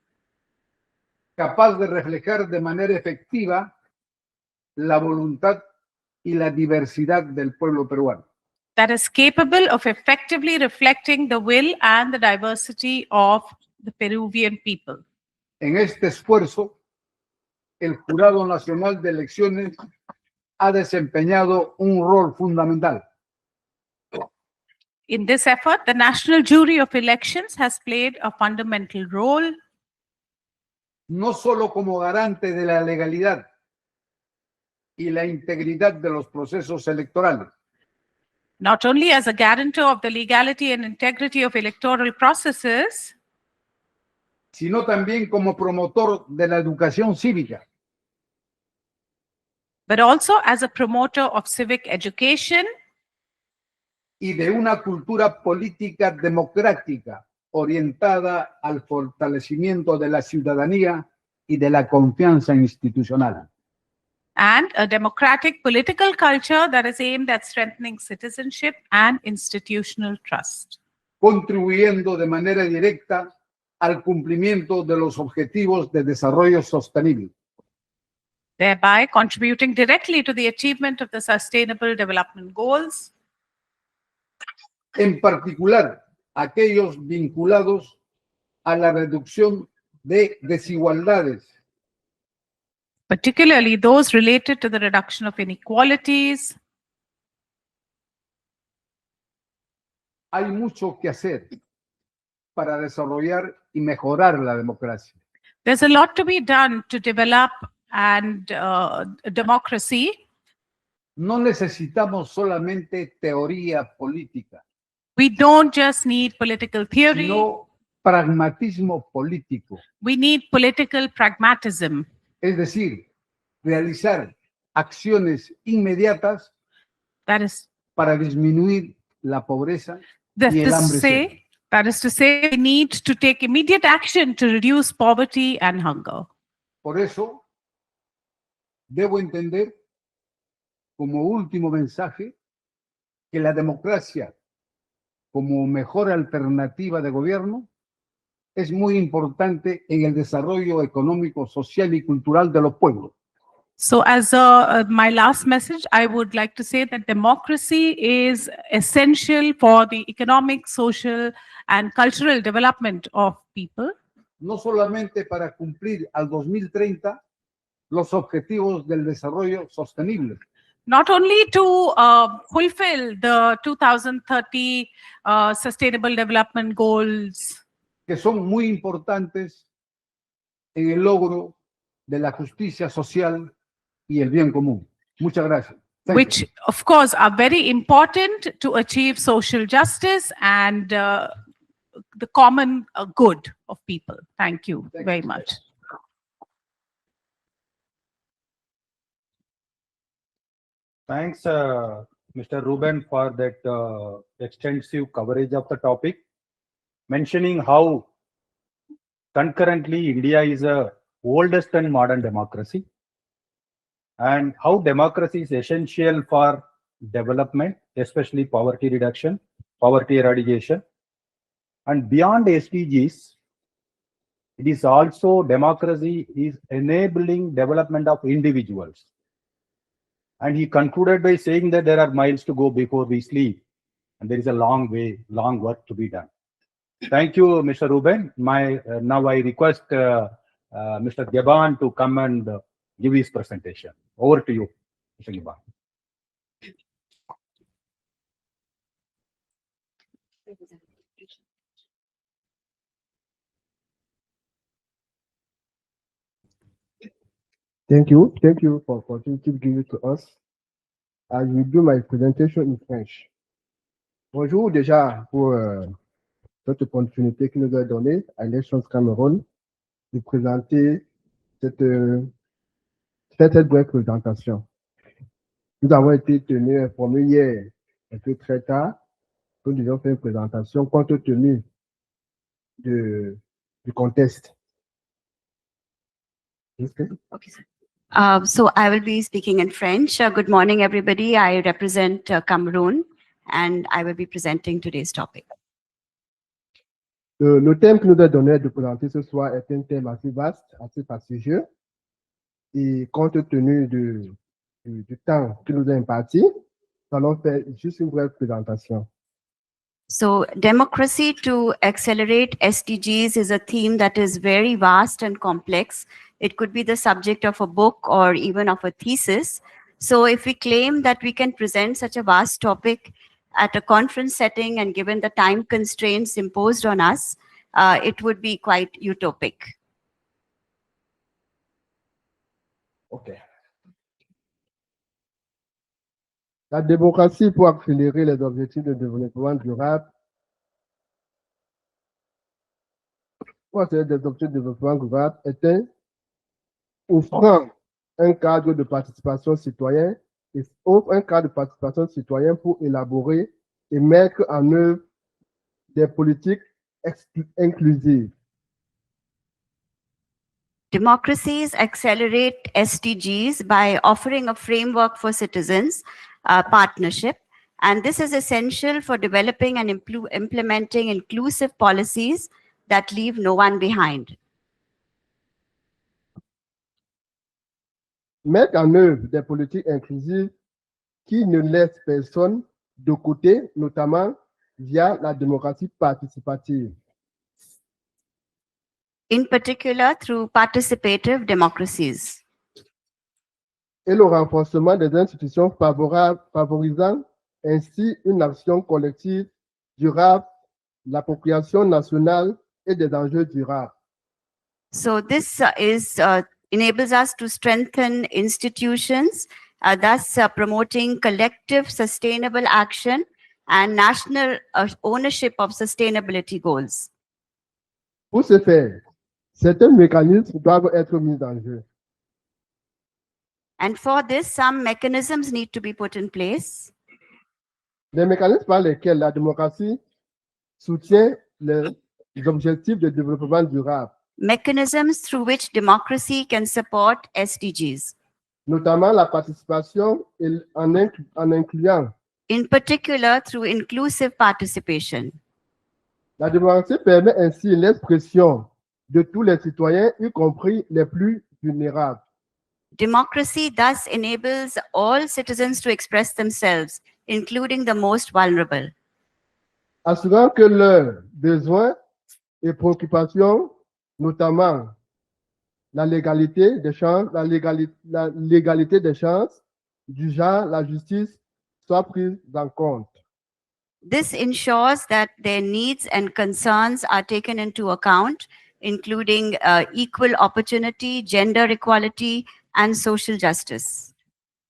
Speaker 4: Capaz de reflejar de manera efectiva la voluntad y la diversidad del pueblo peruano.
Speaker 5: that is capable of effectively reflecting the will and the diversity of the Peruvian people.
Speaker 4: En este esfuerzo, el Jurado Nacional de Elecciones ha desempeñado un rol fundamental.
Speaker 5: In this effort, the National Jury of Elections has played a fundamental role,
Speaker 4: no solo como garante de la legalidad y la integridad de los procesos electorales,
Speaker 5: not only as a guarantor of the legality and integrity of electoral processes,
Speaker 4: sino también como promotor de la educación cívica,
Speaker 5: but also as a promoter of civic education
Speaker 4: y de una cultura política democrática orientada al fortalecimiento de la ciudadanía y de la confianza institucional.
Speaker 5: and a democratic political culture that is aimed at strengthening citizenship and institutional trust,
Speaker 4: Contribuyendo de manera directa al cumplimiento de los objetivos de desarrollo sostenible.
Speaker 5: thereby contributing directly to the achievement of the Sustainable Development Goals,
Speaker 4: En particular, aquellos vinculados a la reducción de desigualdades,
Speaker 5: particularly those related to the reduction of inequalities.
Speaker 4: hay mucho que hacer para desarrollar y mejorar la democracia.
Speaker 5: There's a lot to be done to develop and democracy.
Speaker 4: No necesitamos solamente teoría política,
Speaker 5: We don't just need political theory.
Speaker 4: sino pragmatismo político,
Speaker 5: We need political pragmatism.
Speaker 4: es decir, realizar acciones inmediatas
Speaker 5: That is,
Speaker 4: para disminuir la pobreza
Speaker 5: that
Speaker 4: y el
Speaker 5: is to
Speaker 4: hambre.
Speaker 5: say, we need to take immediate action to reduce poverty and hunger.
Speaker 4: Por eso, debo entender como último mensaje que la democracia como mejor alternativa de gobierno es muy importante en el desarrollo económico, social y cultural de los pueblos.
Speaker 5: So as my last message, I would like to say that democracy is essential for the economic, social, and cultural development of people,
Speaker 4: No solamente para cumplir al 2030 los objetivos del desarrollo sostenible,
Speaker 5: not only to fulfill the 2030 Sustainable Development Goals,
Speaker 4: que son muy importantes en el logro de la justicia social y el bien común. Muchas gracias. Thank you.
Speaker 5: which of course are very important to achieve social justice and the common good of people. Thank you
Speaker 4: Thank
Speaker 5: very
Speaker 4: you.
Speaker 5: much.
Speaker 2: Thanks, Mr. Ruben, for that extensive coverage of the topic, mentioning how concurrently India is a oldest and modern democracy, and how democracy is essential for development, especially poverty reduction, poverty eradication, and beyond SDGs, it is also democracy is enabling development of individuals. And he concluded by saying that there are miles to go before we sleep, and there is a long way, long work to be done. Thank you, Mr. Ruben. Now I request Mr. Geban to come and give his presentation. Over to you, Mr. Geban.
Speaker 6: Thank you for the opportunity given to us. I will do my presentation in French. Bonjour déjà pour cette opportunité qui nous a donnée à l'Élections Cameroun de présenter cette brève présentation. Nous avons été tenus informés hier, un peu très tard, que nous devons faire une présentation compte tenu du contexte. Okay,
Speaker 7: So I will be speaking in French. Good morning, everybody. I represent Cameroon, and I will be presenting today's topic.
Speaker 6: Le thème que nous a donné de présenter ce soir est un thème assez vaste, assez prestigieux. Et compte tenu du temps que nous a imparti, nous allons faire juste une brève présentation.
Speaker 7: So democracy to accelerate SDGs is a theme that is very vast and complex. It could be the subject of a book or even of a thesis. So if we claim that we can present such a vast topic at a conference setting and given the time constraints imposed on us, it would be quite utopic.
Speaker 6: OK. La démocratie pour accélérer les objectifs de développement durable, des objectifs de développement durable est offrant un cadre de participation citoyenne et offre un cadre de participation citoyenne pour élaborer et mettre en œuvre des politiques inclusives.
Speaker 7: Democracies accelerate SDGs by offering a framework for citizens, partnership, and this is essential for developing and implementing inclusive policies that leave no one behind.
Speaker 6: Mettre en œuvre des politiques inclusives qui ne laissent personne de côté, notamment via la démocratie participative.
Speaker 7: In particular, through participative democracies.
Speaker 6: Et le renforcement des institutions favorables, favorisant ainsi une action collective durable, l'appropriation nationale et des enjeux durables.
Speaker 7: So this enables us to strengthen institutions, thus promoting collective sustainable action and national ownership of sustainability goals.
Speaker 6: Pour ce faire, certains mécanismes doivent être mis en jeu.
Speaker 7: And for this, some mechanisms need to be put in place.
Speaker 6: Les mécanismes par lesquels la démocratie soutient les objectifs de développement durable.
Speaker 7: Mechanisms through which democracy can support SDGs.
Speaker 6: Notamment la participation en incluant.
Speaker 7: In particular, through inclusive participation.
Speaker 6: La démocratie permet ainsi l'expression de tous les citoyens, y compris les plus vulnérables.
Speaker 7: Democracy thus enables all citizens to express themselves, including the most vulnerable.
Speaker 6: Assurant que leurs besoins et préoccupations, notamment la légalité des chances, la légalité des chances, du genre, la justice, soient prises en compte.
Speaker 7: This ensures that their needs and concerns are taken into account, including equal opportunity, gender equality, and social justice.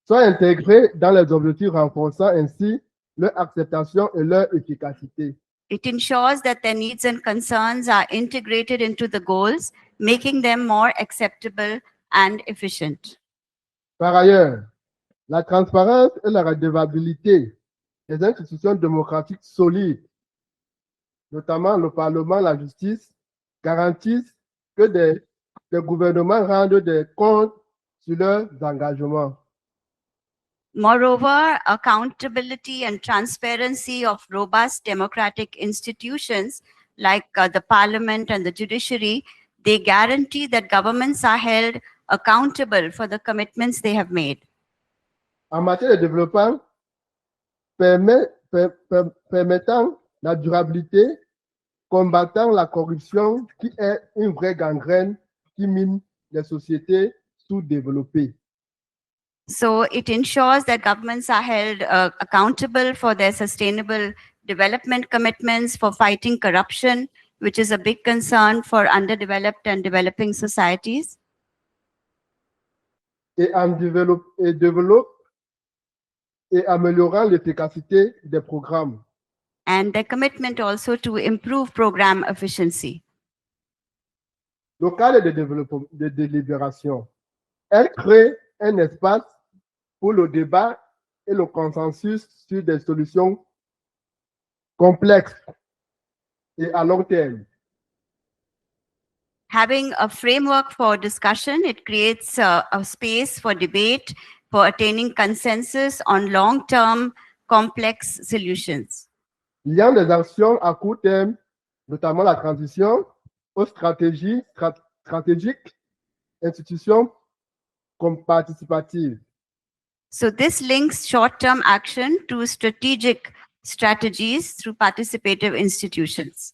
Speaker 6: Soient intégrés dans les objectifs, renforçant ainsi leur acceptation et leur efficacité.
Speaker 7: It ensures that their needs and concerns are integrated into the goals, making them more acceptable and efficient.
Speaker 6: Par ailleurs, la transparence et la redevabilité des institutions démocratiques solides, notamment le Parlement, la justice, garantissent que des gouvernements rendent des comptes sur leurs engagements.
Speaker 7: Moreover, accountability and transparency of robust democratic institutions like the parliament and the judiciary, they guarantee that governments are held accountable for the commitments they have made.
Speaker 6: En matière de développement, permettant la durabilité, combattant la corruption qui est une vraie gangrène qui mine les sociétés sous-développées.
Speaker 7: So it ensures that governments are held accountable for their sustainable development commitments, for fighting corruption, which is a big concern for underdeveloped and developing societies.
Speaker 6: Et améliorant l'efficacité des programmes.
Speaker 7: And their commitment also to improve program efficiency.
Speaker 6: Le cadre de délibération, elle crée un espace pour le débat et le consensus sur des solutions complexes et à long terme.
Speaker 7: Having a framework for discussion, it creates a space for debate, for attaining consensus on long-term complex solutions.
Speaker 6: Liant des actions à court terme, notamment la transition, aux stratégies stratégiques, institutions comme participatives.
Speaker 7: So this links short-term action to strategic strategies through participative institutions.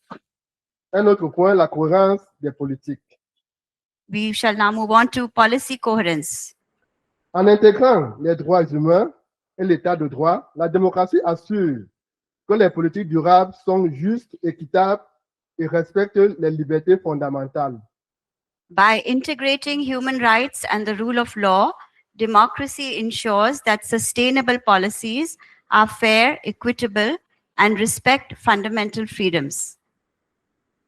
Speaker 6: Un autre point, la cohérence des politiques.
Speaker 7: We shall now move on to policy coherence.
Speaker 6: En intégrant les droits humains et l'état de droit, la démocratie assure que les politiques durables sont justes, équitables et respectent les libertés fondamentales.
Speaker 7: By integrating human rights and the rule of law, democracy ensures that sustainable policies are fair, equitable, and respect fundamental freedoms.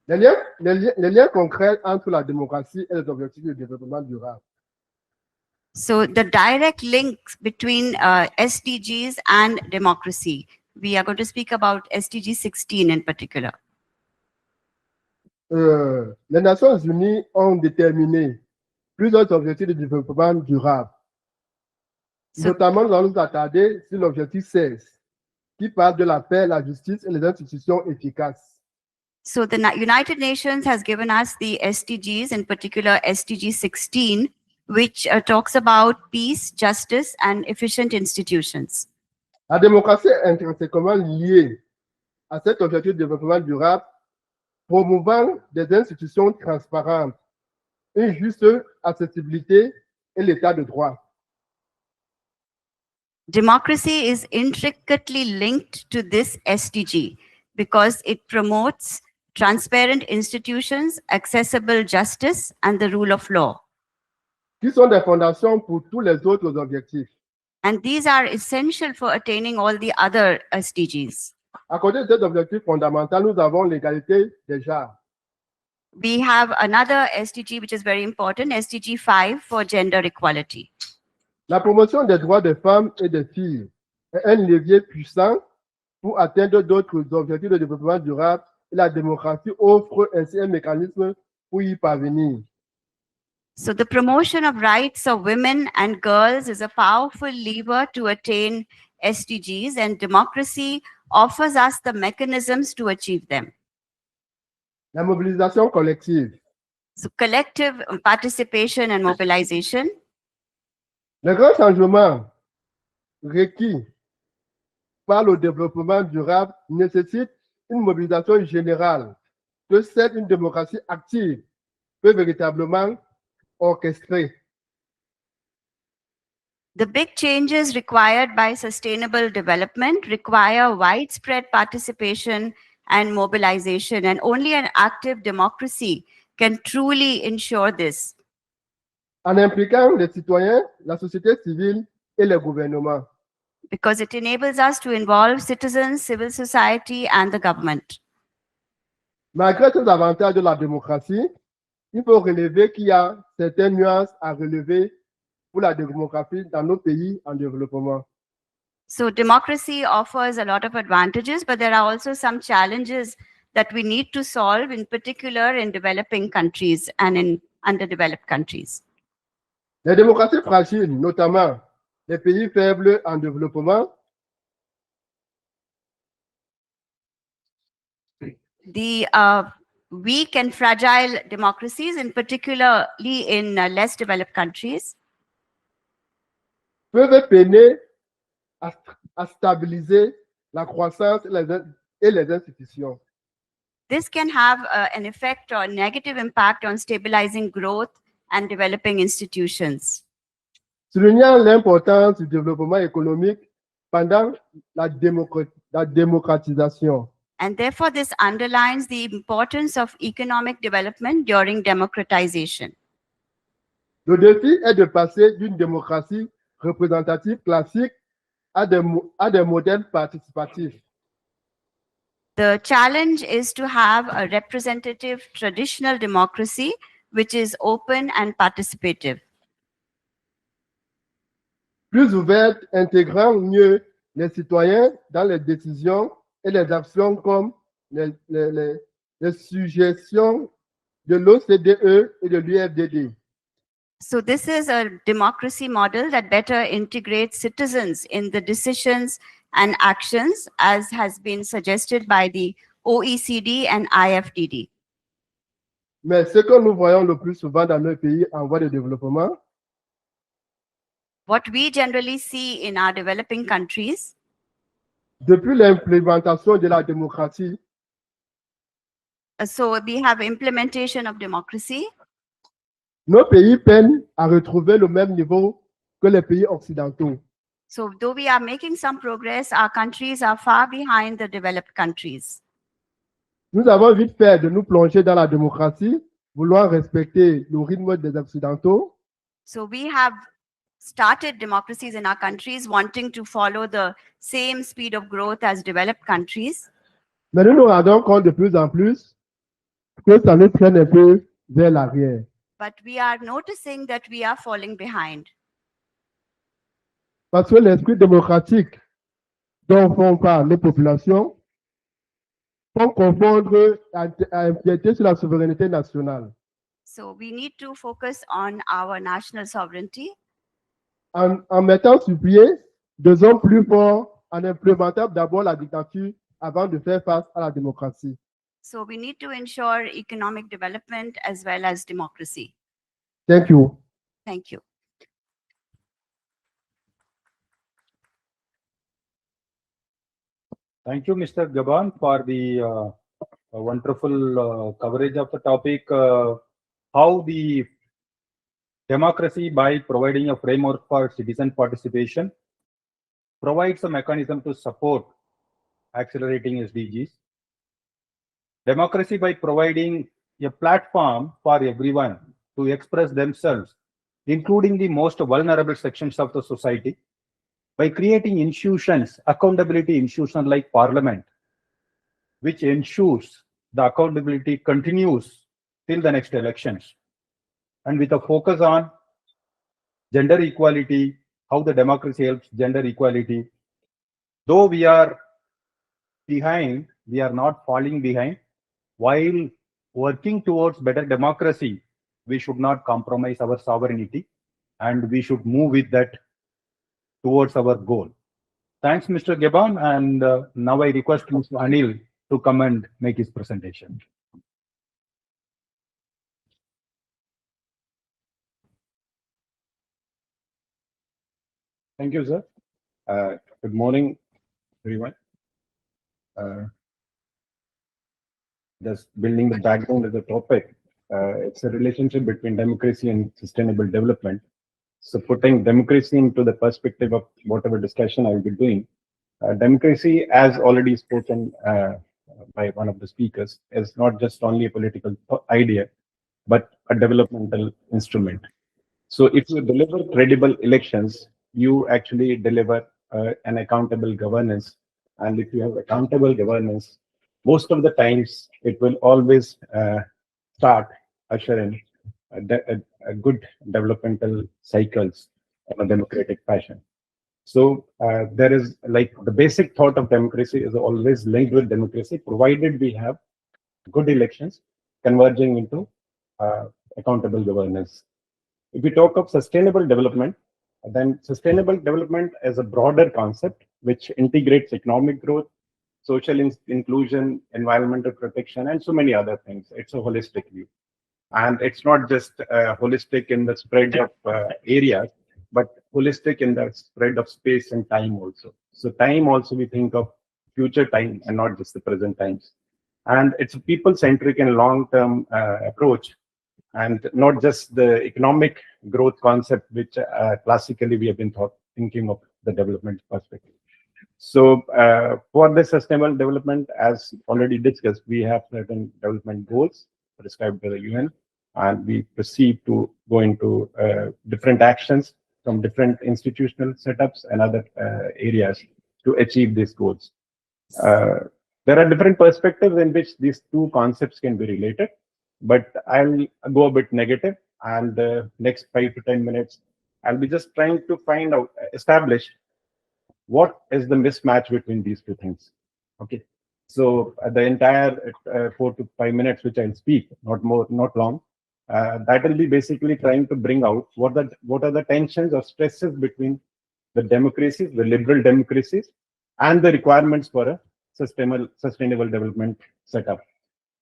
Speaker 6: Les liens concrets entre la démocratie et les objectifs de développement durable.
Speaker 7: So the direct links between SDGs and democracy. We are going to speak about SDG 16 in particular.
Speaker 6: Les Nations Unies ont déterminé plusieurs objectifs de développement durable.
Speaker 7: So,
Speaker 6: Notamment, nous allons nous attarder sur l'objectif 16, qui parle de la paix, la justice et les institutions efficaces.
Speaker 7: so the United Nations has given us the SDGs, in particular SDG 16, which talks about peace, justice, and efficient institutions.
Speaker 6: La démocratie est intrinsèquement liée à cet objectif de développement durable, promouvant des institutions transparentes, une juste accessibilité et l'état de droit.
Speaker 7: Democracy is intricately linked to this SDG because it promotes transparent institutions, accessible justice, and the rule of law.
Speaker 6: Qui sont des fondations pour tous les autres objectifs.
Speaker 7: And these are essential for attaining all the other SDGs.
Speaker 6: À côté de cet objectif fondamental, nous avons l'égalité des genres.
Speaker 7: We have another SDG which is very important, SDG 5 for gender equality.
Speaker 6: La promotion des droits des femmes et des filles est un levier puissant pour atteindre d'autres objectifs de développement durable et la démocratie offre ainsi un mécanisme pour y parvenir.
Speaker 7: So the promotion of rights of women and girls is a powerful lever to attain SDGs, and democracy offers us the mechanisms to achieve them.
Speaker 6: La mobilisation collective.
Speaker 7: So collective participation and mobilization.
Speaker 6: Les grands changements requis par le développement durable nécessitent une mobilisation générale que seule une démocratie active peut véritablement orchestrer.
Speaker 7: The big changes required by sustainable development require widespread participation and mobilization, and only an active democracy can truly ensure this.
Speaker 6: En impliquant les citoyens, la société civile et les gouvernements.
Speaker 7: Because it enables us to involve citizens, civil society, and the government.
Speaker 6: Malgré ces avantages de la démocratie, il faut relever qu'il y a certaines nuances à relever pour la démographie dans nos pays en développement.
Speaker 7: So democracy offers a lot of advantages, but there are also some challenges that we need to solve, in particular in developing countries and in underdeveloped countries.
Speaker 6: Les démocraties fragiles, notamment les pays faibles en développement,
Speaker 7: The weak and fragile democracies, in particularly in less developed countries,
Speaker 6: peuvent peiner à stabiliser la croissance et les institutions.
Speaker 7: this can have an effect or negative impact on stabilizing growth and developing institutions.
Speaker 6: Soulignant l'importance du développement économique pendant la démocratisation.
Speaker 7: And therefore, this underlines the importance of economic development during democratization.
Speaker 6: Le défi est de passer d'une démocratie représentative classique à des modèles participatifs.
Speaker 7: The challenge is to have a representative traditional democracy which is open and participative.
Speaker 6: Plus ouverte, intégrant mieux les citoyens dans les décisions et les actions comme les suggestions de l'OCDE et de l'UFDD.
Speaker 7: So this is a democracy model that better integrates citizens in the decisions and actions, as has been suggested by the OECD and IIIDEM.
Speaker 6: Mais ce que nous voyons le plus souvent dans nos pays en voie de développement,
Speaker 7: What we generally see in our developing countries,
Speaker 6: depuis l'implémentation de la démocratie,
Speaker 7: so we have implementation of democracy.
Speaker 6: nos pays peinent à retrouver le même niveau que les pays occidentaux.
Speaker 7: So though we are making some progress, our countries are far behind the developed countries.
Speaker 6: Nous avons vite fait de nous plonger dans la démocratie, vouloir respecter le rythme des Occidentaux,
Speaker 7: So we have started democracies in our countries wanting to follow the same speed of growth as developed countries.
Speaker 6: mais nous nous rendons compte de plus en plus que ça nous traîne un peu vers l'arrière.
Speaker 7: But we are noticing that we are falling behind.
Speaker 6: Parce que l'esprit démocratique dont font part les populations font confondre à empiéter sur la souveraineté nationale.
Speaker 7: So we need to focus on our national sovereignty
Speaker 6: En mettant sur pied des hommes plus forts, en implémentant d'abord la dictature avant de faire face à la démocratie.
Speaker 7: So we need to ensure economic development as well as democracy.
Speaker 6: Thank you.
Speaker 7: Thank you.
Speaker 2: Thank you, Mr. Gaban, for the wonderful coverage of the topic, how the democracy, by providing a framework for citizen participation, provides a mechanism to support accelerating SDGs. Democracy, by providing a platform for everyone to express themselves, including the most vulnerable sections of the society, by creating institutions, accountability institutions like Parliament, which ensures the accountability continues till the next elections. And with a focus on gender equality, how the democracy helps gender equality. Though we are behind, we are not falling behind. While working towards better democracy, we should not compromise our sovereignty, and we should move with that towards our goal. Thanks, Mr. Gaban, and now I request Mr. Anil to come and make his presentation.
Speaker 8: Thank you, sir. Good morning, everyone. Just building the background of the topic, it's a relationship between democracy and sustainable development. So putting democracy into the perspective of whatever discussion I will be doing, democracy, as already spoken by one of the speakers, is not just only a political idea, but a developmental instrument. So if you deliver credible elections, you actually deliver an accountable governance. And if you have accountable governance, most of the times it will always start ushering a good developmental cycles in a democratic fashion. So there is, like, the basic thought of democracy is always linked with democracy, provided we have good elections converging into accountable governance. If we talk of sustainable development, then sustainable development is a broader concept which integrates economic growth, social inclusion, environmental protection, and so many other things. It's a holistic view. And it's not just holistic in the spread of areas, but holistic in the spread of space and time also. So time also, we think of future time and not just the present times. And it's a people-centric and long-term approach, and not just the economic growth concept, which classically we have been thinking of the development perspective. So for the sustainable development, as already discussed, we have certain development goals prescribed by the UN, and we proceed to go into different actions from different institutional setups and other areas to achieve these goals. There are different perspectives in which these two concepts can be related, but I'll go a bit negative, and next 5 to 10 minutes, I'll be just trying to find out, establish what is the mismatch between these two things. Okay, So the entire 4 to 5 minutes, which I'll speak, not more, not long, that will be basically trying to bring out what are the tensions or stresses between the democracies, the liberal democracies, and the requirements for a sustainable development setup.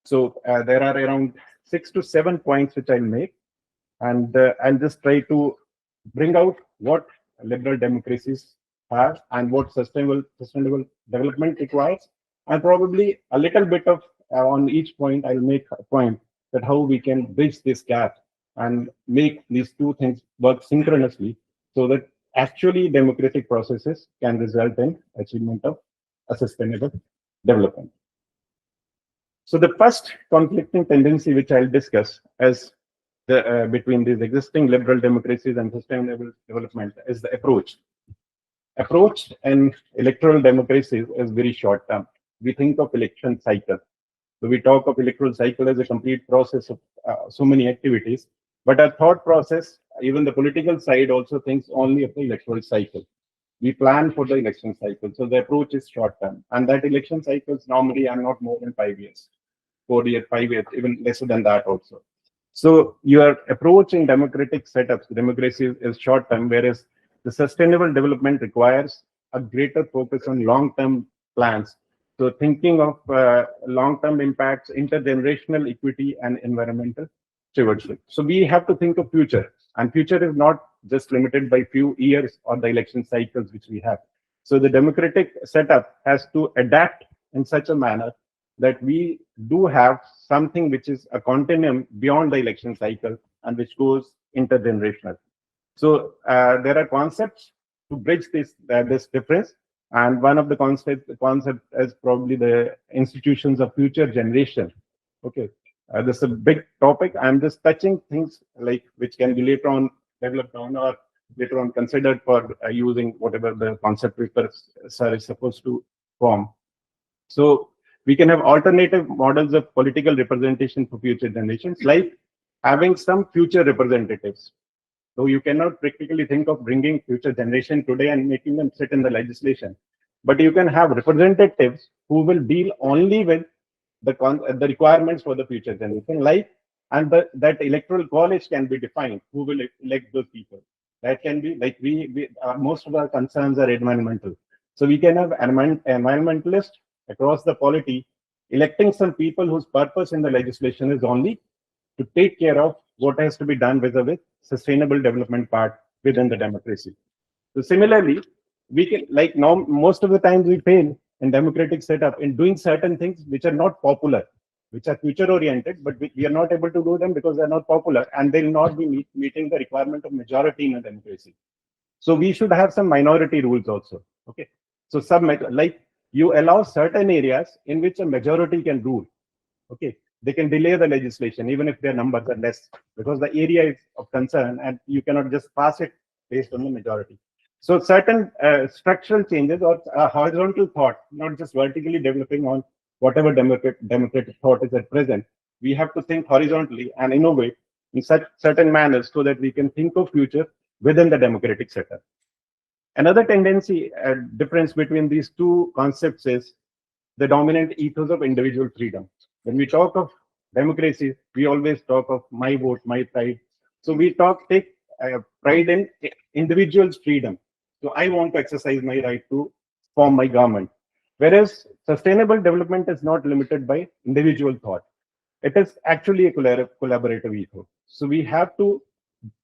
Speaker 8: So there are around 6 to 7 points which I'll make, and I'll just try to bring out what liberal democracies have and what sustainable development requires, and probably a little bit of on each point I'll make a point that how we can bridge this gap and make these two things work synchronously so that actually democratic processes can result in achievement of a sustainable development. So the first conflicting tendency which I'll discuss as between these existing liberal democracies and sustainable development is the approach. Approach in electoral democracies is very short term. We think of election cycle. So we talk of electoral cycle as a complete process of so many activities, but our thought process, even the political side also thinks only of the electoral cycle. We plan for the election cycle. So the approach is short term, and that election cycles normally are not more than 5 years, 4 years, 5 years, even lesser than that also. So your approach in democratic setups, democracy is short term, whereas the sustainable development requires a greater focus on long-term plans. So thinking of long-term impacts, intergenerational equity, and environmental stewardship. So we have to think of future, and future is not just limited by few years or the election cycles which we have. So the democratic setup has to adapt in such a manner that we do have something which is a continuum beyond the election cycle and which goes intergenerational. So there are concepts to bridge this difference, and one of the concept is probably the institutions of future generation. Okay, this is a big topic. I'm just touching things like which can be later on developed on or later on considered for using whatever the concept paper sir is supposed to form. So we can have alternative models of political representation for future generations, like having some future representatives. So you cannot practically think of bringing future generation today and making them sit in the legislation, but you can have representatives who will deal only with the requirements for the future generation, like, and that electoral college can be defined who will elect those people. That can be like most of our concerns are environmental, so we can have environmentalists across the polity electing some people whose purpose in the legislation is only to take care of what has to be done with the sustainable development part within the democracy. So similarly, we can, like now, most of the times we fail in democratic setup in doing certain things which are not popular, which are future oriented, but we are not able to do them because they're not popular and they'll not be meeting the requirement of majority in a democracy. So we should have some minority rules also. Okay. So like you allow certain areas in which a majority can rule. Okay. They can delay the legislation even if their numbers are less, because the area is of concern and you cannot just pass it based on the majority. So certain structural changes or horizontal thought, not just vertically developing on whatever democratic thought is at present. We have to think horizontally and innovate in such certain manners so that we can think of future within the democratic setup. Another tendency, difference between these two concepts is the dominant ethos of individual freedom. When we talk of democracy, we always talk of my vote, my pride. So we take pride in individual's freedom. So I want to exercise my right to form my government. Whereas sustainable development is not limited by individual thought. It is actually a collaborative ethos. So we have to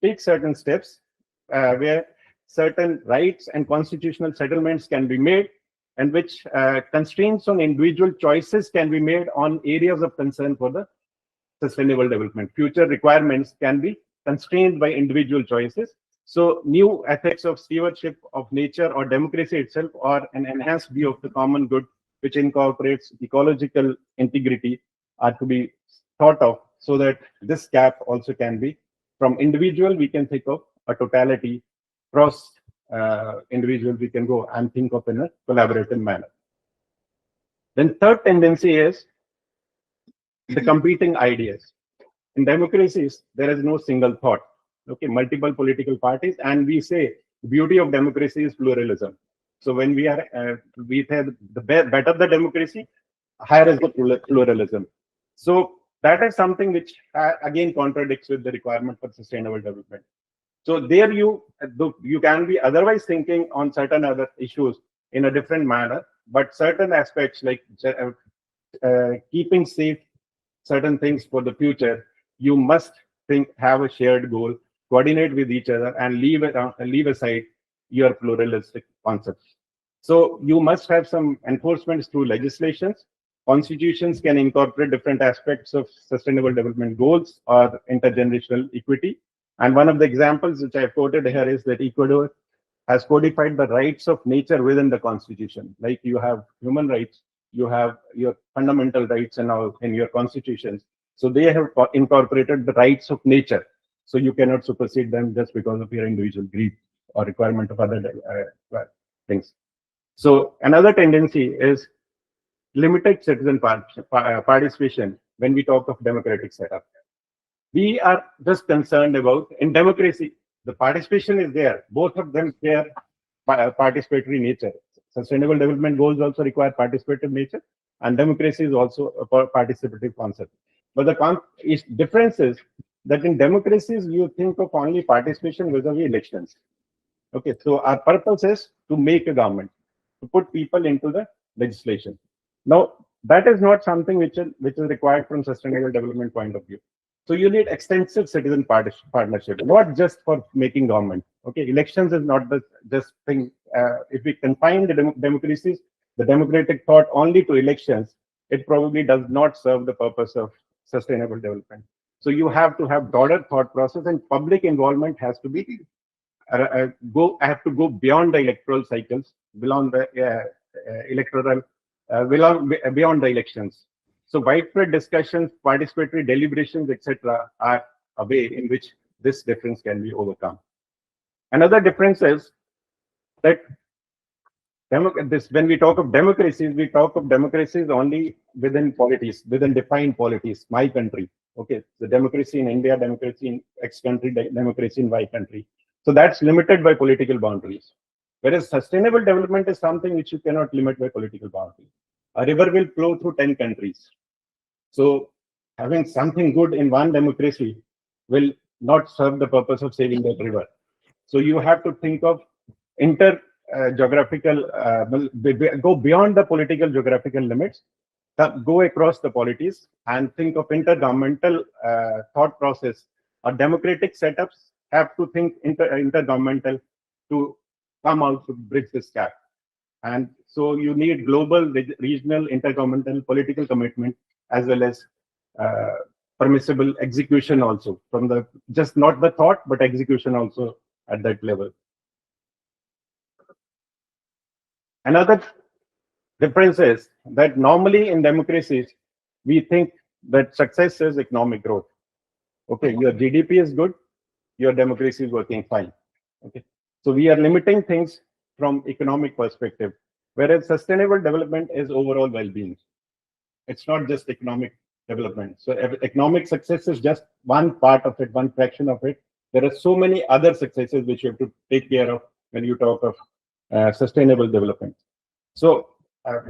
Speaker 8: take certain steps where certain rights and constitutional settlements can be made, and which constraints on individual choices can be made on areas of concern for the sustainable development. Future requirements can be constrained by individual choices. So new ethics of stewardship of nature or democracy itself, or an enhanced view of the common good, which incorporates ecological integrity, are to be thought of so that this gap also can be from individual, we can think of a totality, cross individual we can go and think of in a collaborative manner. Then third tendency is the competing ideas. In democracies, there is no single thought. Okay, multiple political parties, and we say the beauty of democracy is pluralism. So when we say the better the democracy, higher is the pluralism. So that is something which again contradicts with the requirement for sustainable development. So there you can be otherwise thinking on certain other issues in a different manner, but certain aspects like keeping safe certain things for the future, you must have a shared goal, coordinate with each other, and leave aside your pluralistic concepts. So you must have some enforcements through legislations. Constitutions can incorporate different aspects of sustainable development goals or intergenerational equity. And one of the examples which I have quoted here is that Ecuador has codified the rights of nature within the constitution. Like you have human rights, you have your fundamental rights and all in your constitutions. So they have incorporated the rights of nature. So you cannot supersede them just because of your individual greed or requirement of other things. So another tendency is limited citizen participation when we talk of democratic setup. We are just concerned about, in democracy, the participation is there. Both of them share participatory nature. Sustainable development goals also require participative nature, and democracy is also a participative concept. But the difference is that in democracies, you think of only participation vis-a-vis elections. Okay, so our purpose is to make a government, to put people into the legislation. Now, that is not something which is required from sustainable development point of view. So you need extensive citizen partnership, not just for making government. Okay, elections is not the just thing. If we confine the democracies, the democratic thought only to elections, it probably does not serve the purpose of sustainable development. So you have to have broader thought process, and public involvement has to be have to go beyond the electoral cycles, beyond the beyond the elections. So widespread discussions, participatory deliberations, etc., are a way in which this difference can be overcome. Another difference is that when we talk of democracies, we talk of democracies only within polities, within defined polities. My country, okay, the democracy in India, democracy in X country, democracy in Y country. So that's limited by political boundaries. Whereas sustainable development is something which you cannot limit by political boundaries. A river will flow through 10 countries. So having something good in one democracy will not serve the purpose of saving that river. So you have to think of geographical, go beyond the political geographical limits, go across the polities, and think of intergovernmental thought process. Or democratic setups have to think intergovernmental to come out to bridge this gap. And so you need global, regional, intergovernmental political commitment, as well as permissible execution also, from the just not the thought, but execution also at that level. Another difference is that normally in democracies, we think that success is economic growth. Okay, your GDP is good, your democracy is working fine. Okay, so we are limiting things from economic perspective, whereas sustainable development is overall well-being. It's not just economic development. So economic success is just one part of it, one fraction of it. There are so many other successes which you have to take care of when you talk of sustainable development. So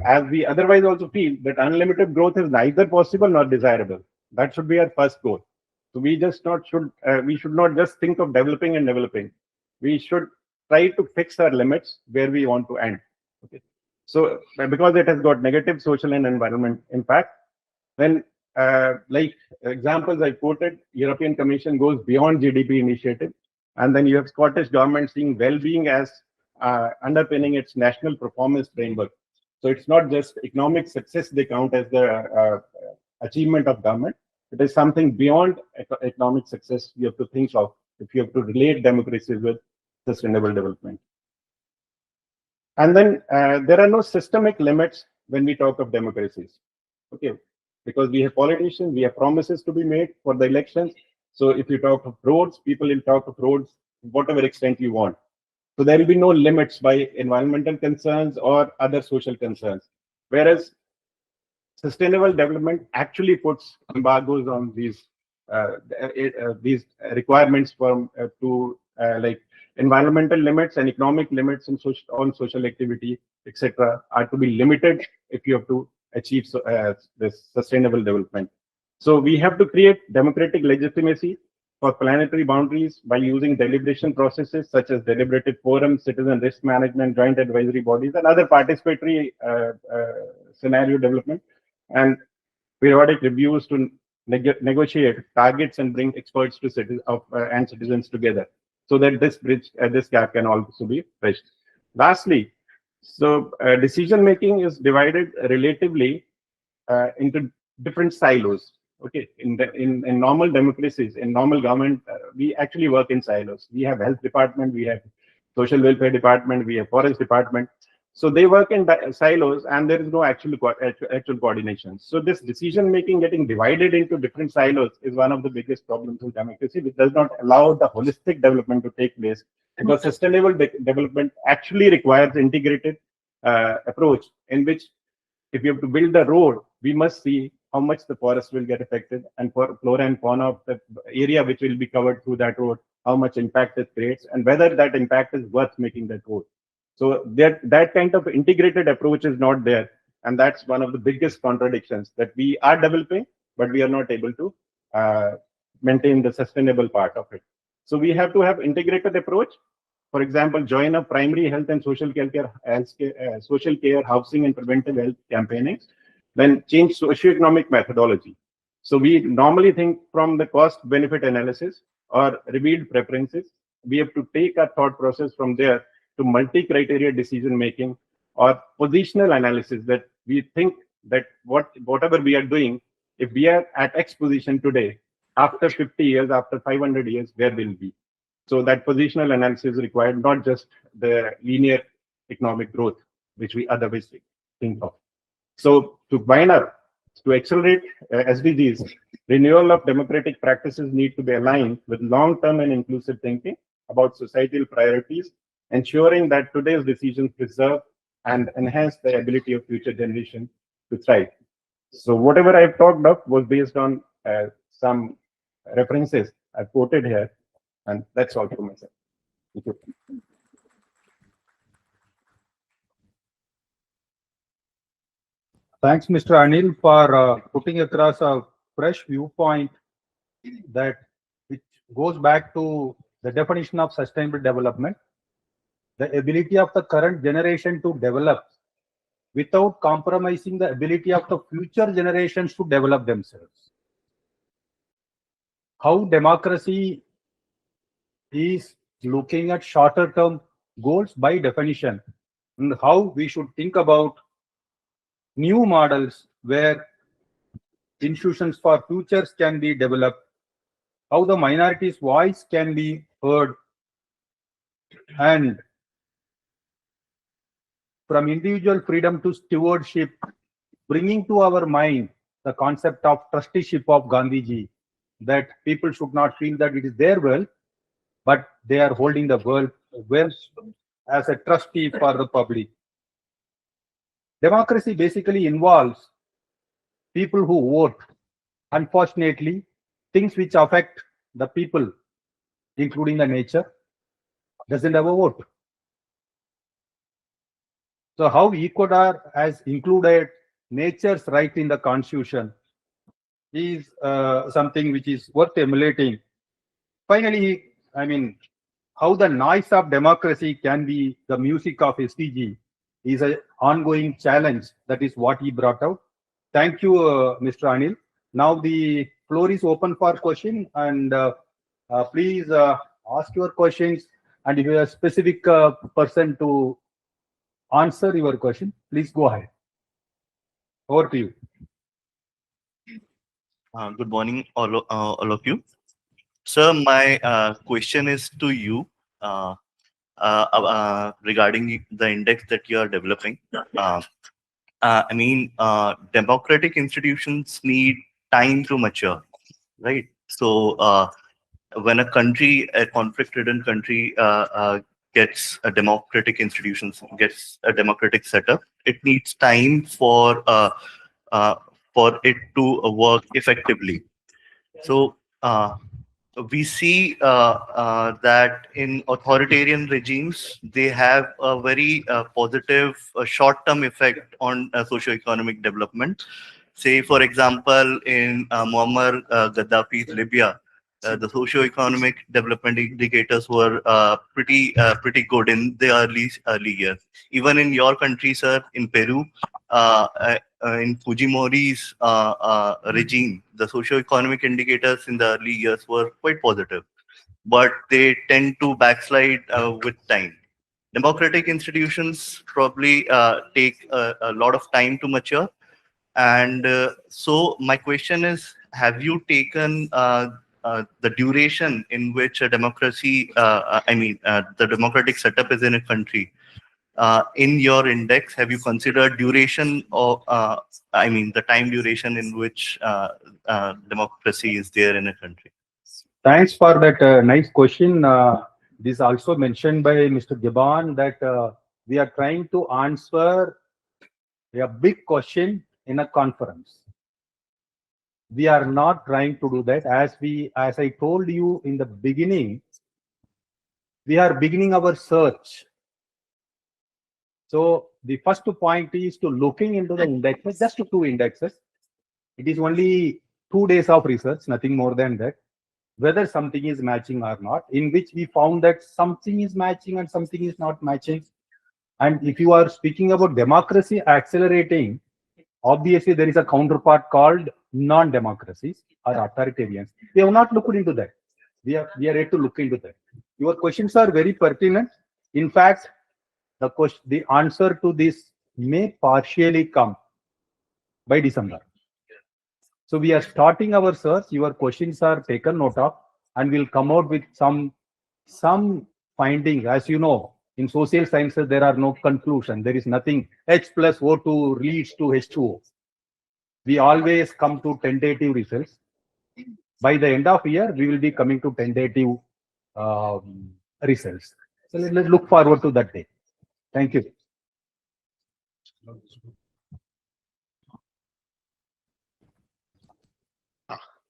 Speaker 8: as we otherwise also feel that unlimited growth is neither possible nor desirable. That should be our first goal. So we should not just think of developing and developing. We should try to fix our limits where we want to end. Okay. So because it has got negative social and environment impact, then like examples I quoted, European Commission goes beyond GDP initiative, and then you have Scottish government seeing well-being as underpinning its national performance framework. So it's not just economic success they count as the achievement of government. It is something beyond economic success you have to think of if you have to relate democracies with sustainable development. And then there are no systemic limits when we talk of democracies. Okay, because we have politicians, we have promises to be made for the elections. So if you talk of roads, people will talk of roads whatever extent you want. So there will be no limits by environmental concerns or other social concerns. Whereas sustainable development actually puts embargoes on these requirements from like environmental limits and economic limits on social activity, etc., are to be limited if you have to achieve this sustainable development. So we have to create democratic legitimacy for planetary boundaries by using deliberation processes such as deliberative forums, citizen risk management, joint advisory bodies, and other participatory scenario development, and periodic reviews to negotiate targets and bring experts to and citizens together, so that this gap can also be bridged. Lastly, so decision making is divided relatively into different silos. Okay, in normal democracies, in normal government, we actually work in silos. We have health department, we have social welfare department, we have forest department. So they work in silos, and there is no actual coordination. So this decision making getting divided into different silos is one of the biggest problems in democracy, which does not allow the holistic development to take place. Because sustainable development actually requires integrated approach, in which if you have to build a road, we must see how much the forest will get affected, and for flora and fauna of the area which will be covered through that road, how much impact it creates, and whether that impact is worth making that road. So that kind of integrated approach is not there, and that's one of the biggest contradictions that we are developing, but we are not able to maintain the sustainable part of it. So we have to have integrated approach. For example, join up primary health and social care, housing, and preventive health campaigning. Then change socioeconomic methodology. So we normally think from the cost-benefit analysis or revealed preferences. We have to take our thought process from there to multi-criteria decision-making or positional analysis, that we think that whatever we are doing, if we are at X position today, after 50 years, after 500 years, where will we be? So that positional analysis is required, not just the linear economic growth, which we otherwise think of. So to wind up, to accelerate SDGs, renewal of democratic practices need to be aligned with long-term and inclusive thinking about societal priorities, ensuring that today's decisions preserve and enhance the ability of future generations to thrive. So whatever I've talked of was based on some references I've quoted here, and that's all for myself. Thank you.
Speaker 2: Thanks, Mr. Anil, for putting across a fresh viewpoint which goes back to the definition of sustainable development, the ability of the current generation to develop without compromising the ability of the future generations to develop themselves. How democracy is looking at shorter term goals by definition, and how we should think about new models where institutions for futures can be developed, how the minorities' voice can be heard, and from individual freedom to stewardship, bringing to our mind the concept of trusteeship of Gandhiji, that people should not feel that it is their wealth, but they are holding the wealth as a trustee for the public. Democracy basically involves people who vote. Unfortunately, things which affect the people, including the nature, doesn't have a vote. So how Ecuador has included nature's right in the constitution is something which is worth emulating. Finally, I mean, how the noise of democracy can be the music of SDG is an ongoing challenge. That is what he brought out. Thank you, Mr. Anil. Now the floor is open for question, and please ask your questions. And if you are a specific person to answer your question, please go ahead. Over to you.
Speaker 9: Good morning, all of you. Sir, my question is to you regarding the index that you are developing. I mean, democratic institutions need time to mature, right? So when a country, a conflict-ridden country, gets a democratic institutions, gets a democratic setup, it needs time for it to work effectively. So we see that in authoritarian regimes, they have a very positive short-term effect on socio-economic development. Say, for example, in Muammar Gaddafi's Libya, the socio-economic development indicators were pretty good in the early years. Even in your country, sir, in Peru, in Fujimori's regime, the socio-economic indicators in the early years were quite positive, but they tend to backslide with time. Democratic institutions probably take a lot of time to mature. And so my question is, have you taken the duration in which a democracy, the democratic setup is in a country? In your index, have you considered duration or, the time duration in which democracy is there in a country?
Speaker 2: Thanks for that nice question. This also mentioned by Mr. Gibbon that we are trying to answer a big question in a conference. We are not trying to do that. As I told you in the beginning, we are beginning our search. So the first point is to looking into the indexes, just 2 indexes. It is only 2 days of research, nothing more than that. Whether something is matching or not, in which we found that something is matching and something is not matching. And if you are speaking about democracy accelerating, obviously there is a counterpart called non-democracies or authoritarians. We have not looked into that. We are yet to look into that. Your questions are very pertinent. In fact, the answer to this may partially come by December. So we are starting our search. Your questions are taken note of, and we'll come out with some findings. As you know, in social sciences, there are no conclusion. There is nothing. H plus O2 leads to H2O. We always come to tentative results. By the end of year, we will be coming to tentative results. So let's look forward to that day. Thank you.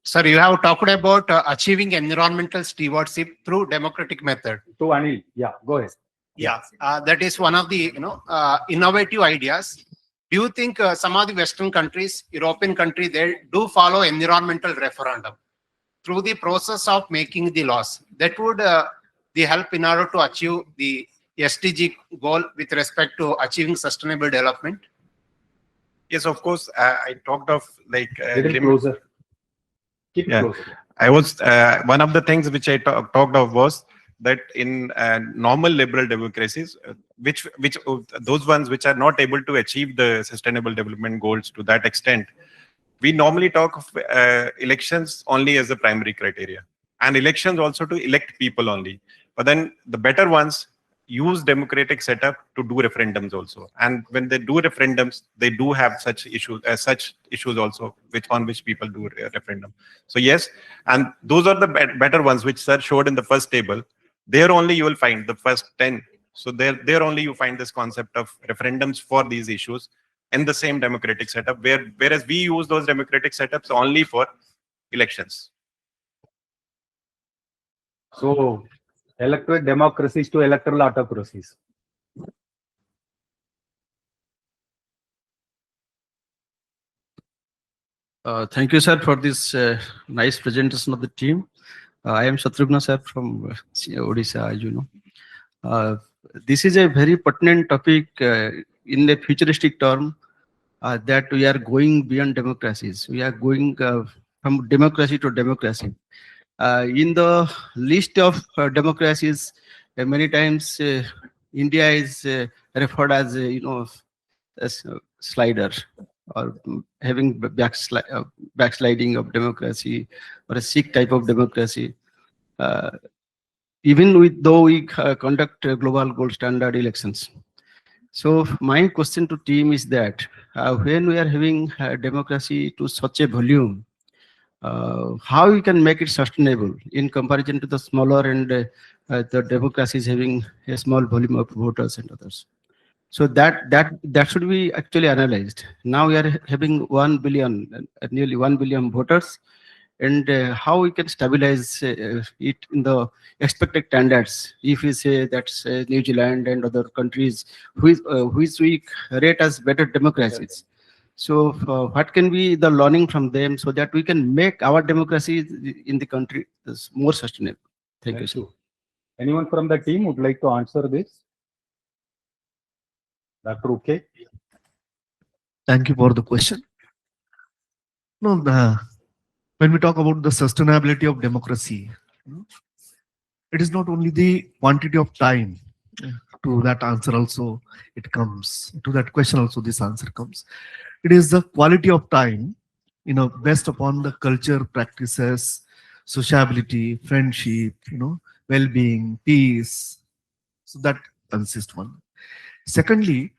Speaker 10: Sir, you have talked about achieving environmental stewardship through democratic method.
Speaker 2: To Anil, yeah, go ahead.
Speaker 10: Yeah, that is one of the innovative ideas. Do you think some of the Western countries, European countries, they do follow environmental referendum through the process of making the laws? That would the help in order to achieve the SDG goal with respect to achieving sustainable development?
Speaker 11: Yes, of course. I talked of like
Speaker 2: closer. Keep
Speaker 11: yeah.
Speaker 2: closer.
Speaker 11: I was one of the things which I talked of was that in normal liberal democracies, which those ones which are not able to achieve the sustainable development goals to that extent, we normally talk of elections only as the primary criteria, and elections also to elect people only. But then the better ones use democratic setup to do referendums also, and when they do referendums, they do have such issues also on which people do referendum. So yes, and those are the better ones which sir showed in the first table. There only you will find the first 10. So there only you find this concept of referendums for these issues in the same democratic setup, whereas we use those democratic setups only for elections.
Speaker 2: So electoral democracies to electoral autocracies.
Speaker 12: Thank you, sir, for this nice presentation of the team. I am Shatrugna, sir, from Odisha, as you know. This is a very pertinent topic in the futuristic term that we are going beyond democracies. We are going from democracy to democracy. In the list of democracies, many times India is referred as a slider, or having backsliding of democracy, or a sick type of democracy. Even though we conduct global gold standard elections. So my question to team is that when we are having democracy to such a volume, how we can make it sustainable in comparison to the smaller and the democracies having a small volume of voters and others. So that should be actually analyzed. Now we are having 1 billion, nearly 1 billion voters, and how we can stabilize it in the expected standards. If we say that's New Zealand and other countries which we rate as better democracies. So what can be the learning from them so that we can make our democracy in the country more sustainable? Thank you, sir.
Speaker 2: Anyone from the team would like to answer this? Dr. Uke?
Speaker 3: Thank you for the question. No, when we talk about the sustainability of democracy, it is not only the quantity of time. To that answer also, it comes. To that question also, this answer comes. It is the quality of time, based upon the culture, practices, sociability, friendship, well-being, peace. So that consists one. Secondly,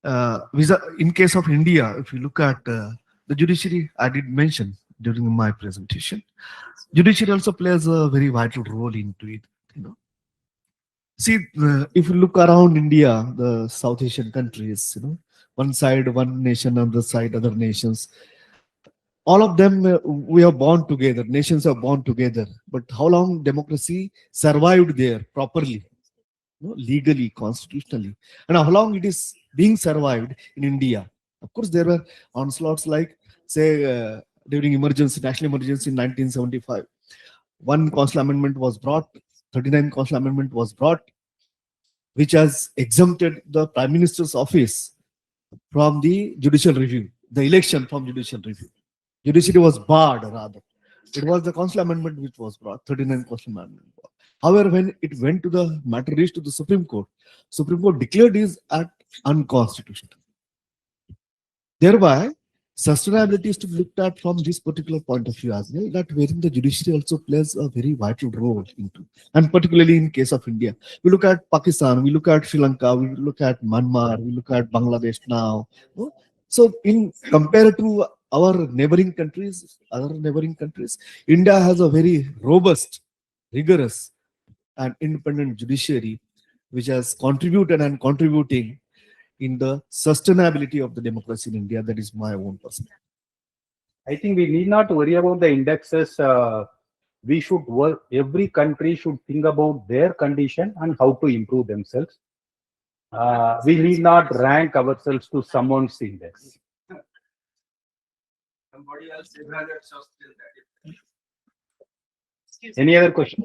Speaker 3: in case of India, if you look at the judiciary, I did mention during my presentation, judiciary also plays a very vital role into it. See, if you look around India, the South Asian countries, one side, one nation, other side, other nations, all of them, we are born together, nations are born together. But how long democracy survived there properly, legally, constitutionally, and how long it is being survived in India? Of course, there were onslaughts like, say, during national emergency in 1975. One constitutional amendment was brought, 39 constitutional amendment was brought, which has exempted the Prime Minister's office from the judicial review, the election from judicial review. Judiciary was barred, rather. It was the constitutional amendment which was brought, 39 constitutional amendment. However, when it went to the matter reached to the Supreme Court declared this act unconstitutional. Thereby, sustainability is to be looked at from this particular point of view as well, that wherein the judiciary also plays a very vital role into, and particularly in case of India. We look at Pakistan, we look at Sri Lanka, we look at Myanmar, we look at Bangladesh now. So in compared to our neighboring countries, other neighboring countries, India has a very robust, rigorous, and independent judiciary, which has contributed and contributing in the sustainability of the democracy in India. That is my own personal.
Speaker 2: I think we need not worry about the indexes. We should work, every country should think about their condition and how to improve themselves. We need not rank ourselves to someone's index. Any other question?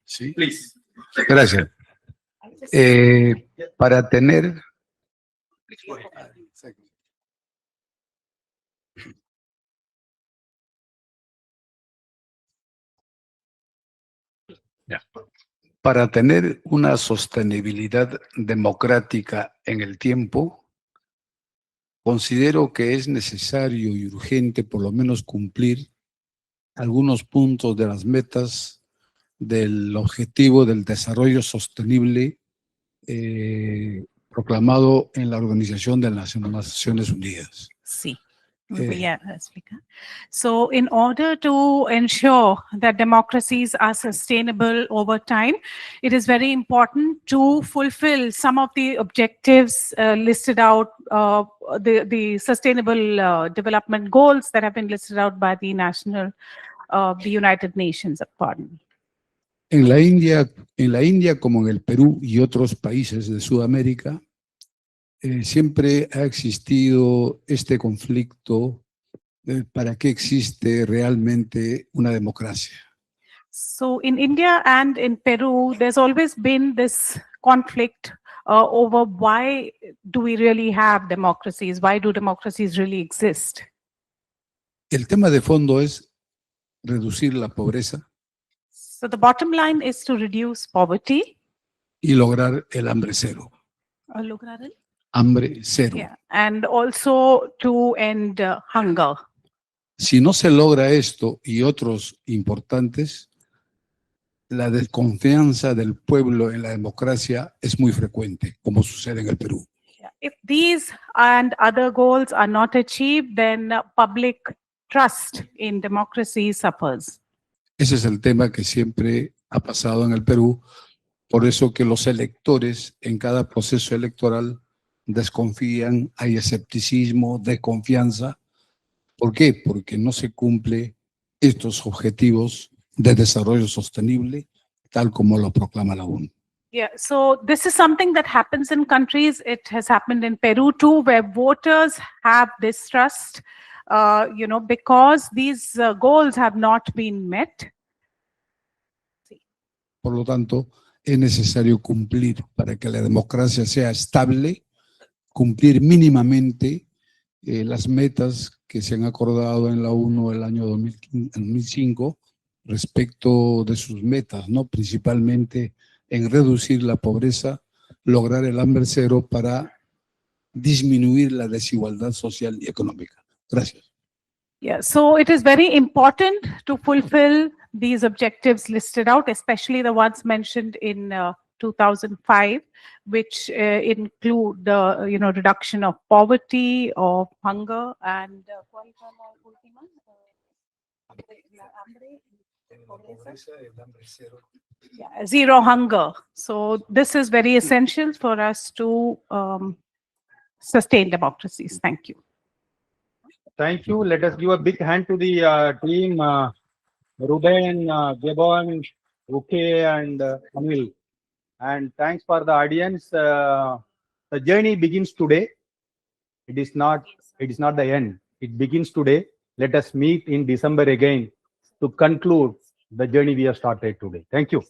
Speaker 4: Sí.
Speaker 2: Please.
Speaker 4: Gracias. Para tener una sostenibilidad democrática en el tiempo, considero que es necesario y urgente por lo menos cumplir algunos puntos de las metas del objetivo del desarrollo sostenible proclamado en la Organización de las Naciones Unidas.
Speaker 5: Sí. Yeah, explica. So in order to ensure that democracies are sustainable over time, it is very important to fulfill some of the objectives listed out, the sustainable development goals that have been listed out by the the United Nations. Pardon.
Speaker 4: En la India como en el Perú y otros países de Sudamérica, siempre ha existido este conflicto para qué existe realmente una democracia.
Speaker 5: So in India and in Peru, there's always been this conflict over why do we really have democracies? Why do democracies really exist?
Speaker 4: El tema de fondo es reducir la pobreza.
Speaker 5: So the bottom line is to reduce poverty.
Speaker 4: Y lograr el hambre cero.
Speaker 5: Lograr el
Speaker 4: hambre cero.
Speaker 5: Yeah, and also to end hunger.
Speaker 4: Si no se logra esto y otros importantes, la desconfianza del pueblo en la democracia es muy frecuente, como sucede en el Perú.
Speaker 5: If these and other goals are not achieved, then public trust in democracy suffers.
Speaker 4: Ese es el tema que siempre ha pasado en el Perú, por eso que los electores en cada proceso electoral desconfían, hay escepticismo, desconfianza, ¿Por qué? Porque no se cumple estos objetivos de desarrollo sostenible tal como lo proclama la ONU.
Speaker 5: Yeah, so this is something that happens in countries. It has happened in Peru too, where voters have distrust, because these goals have not been met.
Speaker 4: Por lo tanto, es necesario cumplir para que la democracia sea estable, cumplir mínimamente las metas que se han acordado en la ONU el año 2005 respecto de sus metas, ¿no? Principalmente en reducir la pobreza, lograr el hambre cero para disminuir la desigualdad social y económica. Gracias.
Speaker 5: Yeah, so it is very important to fulfill these objectives listed out, especially the ones mentioned in 2005, which include the reduction of poverty, of hunger, and zero hunger. So this is very essential for us to sustain democracies. Thank you.
Speaker 2: Thank you. Let us give a big hand to the team, Ruben, Gabon, Uke, and Anil. And thanks for the audience. The journey begins today. It is not the end. It begins today. Let us meet in December again to conclude the journey we have started today. Thank you.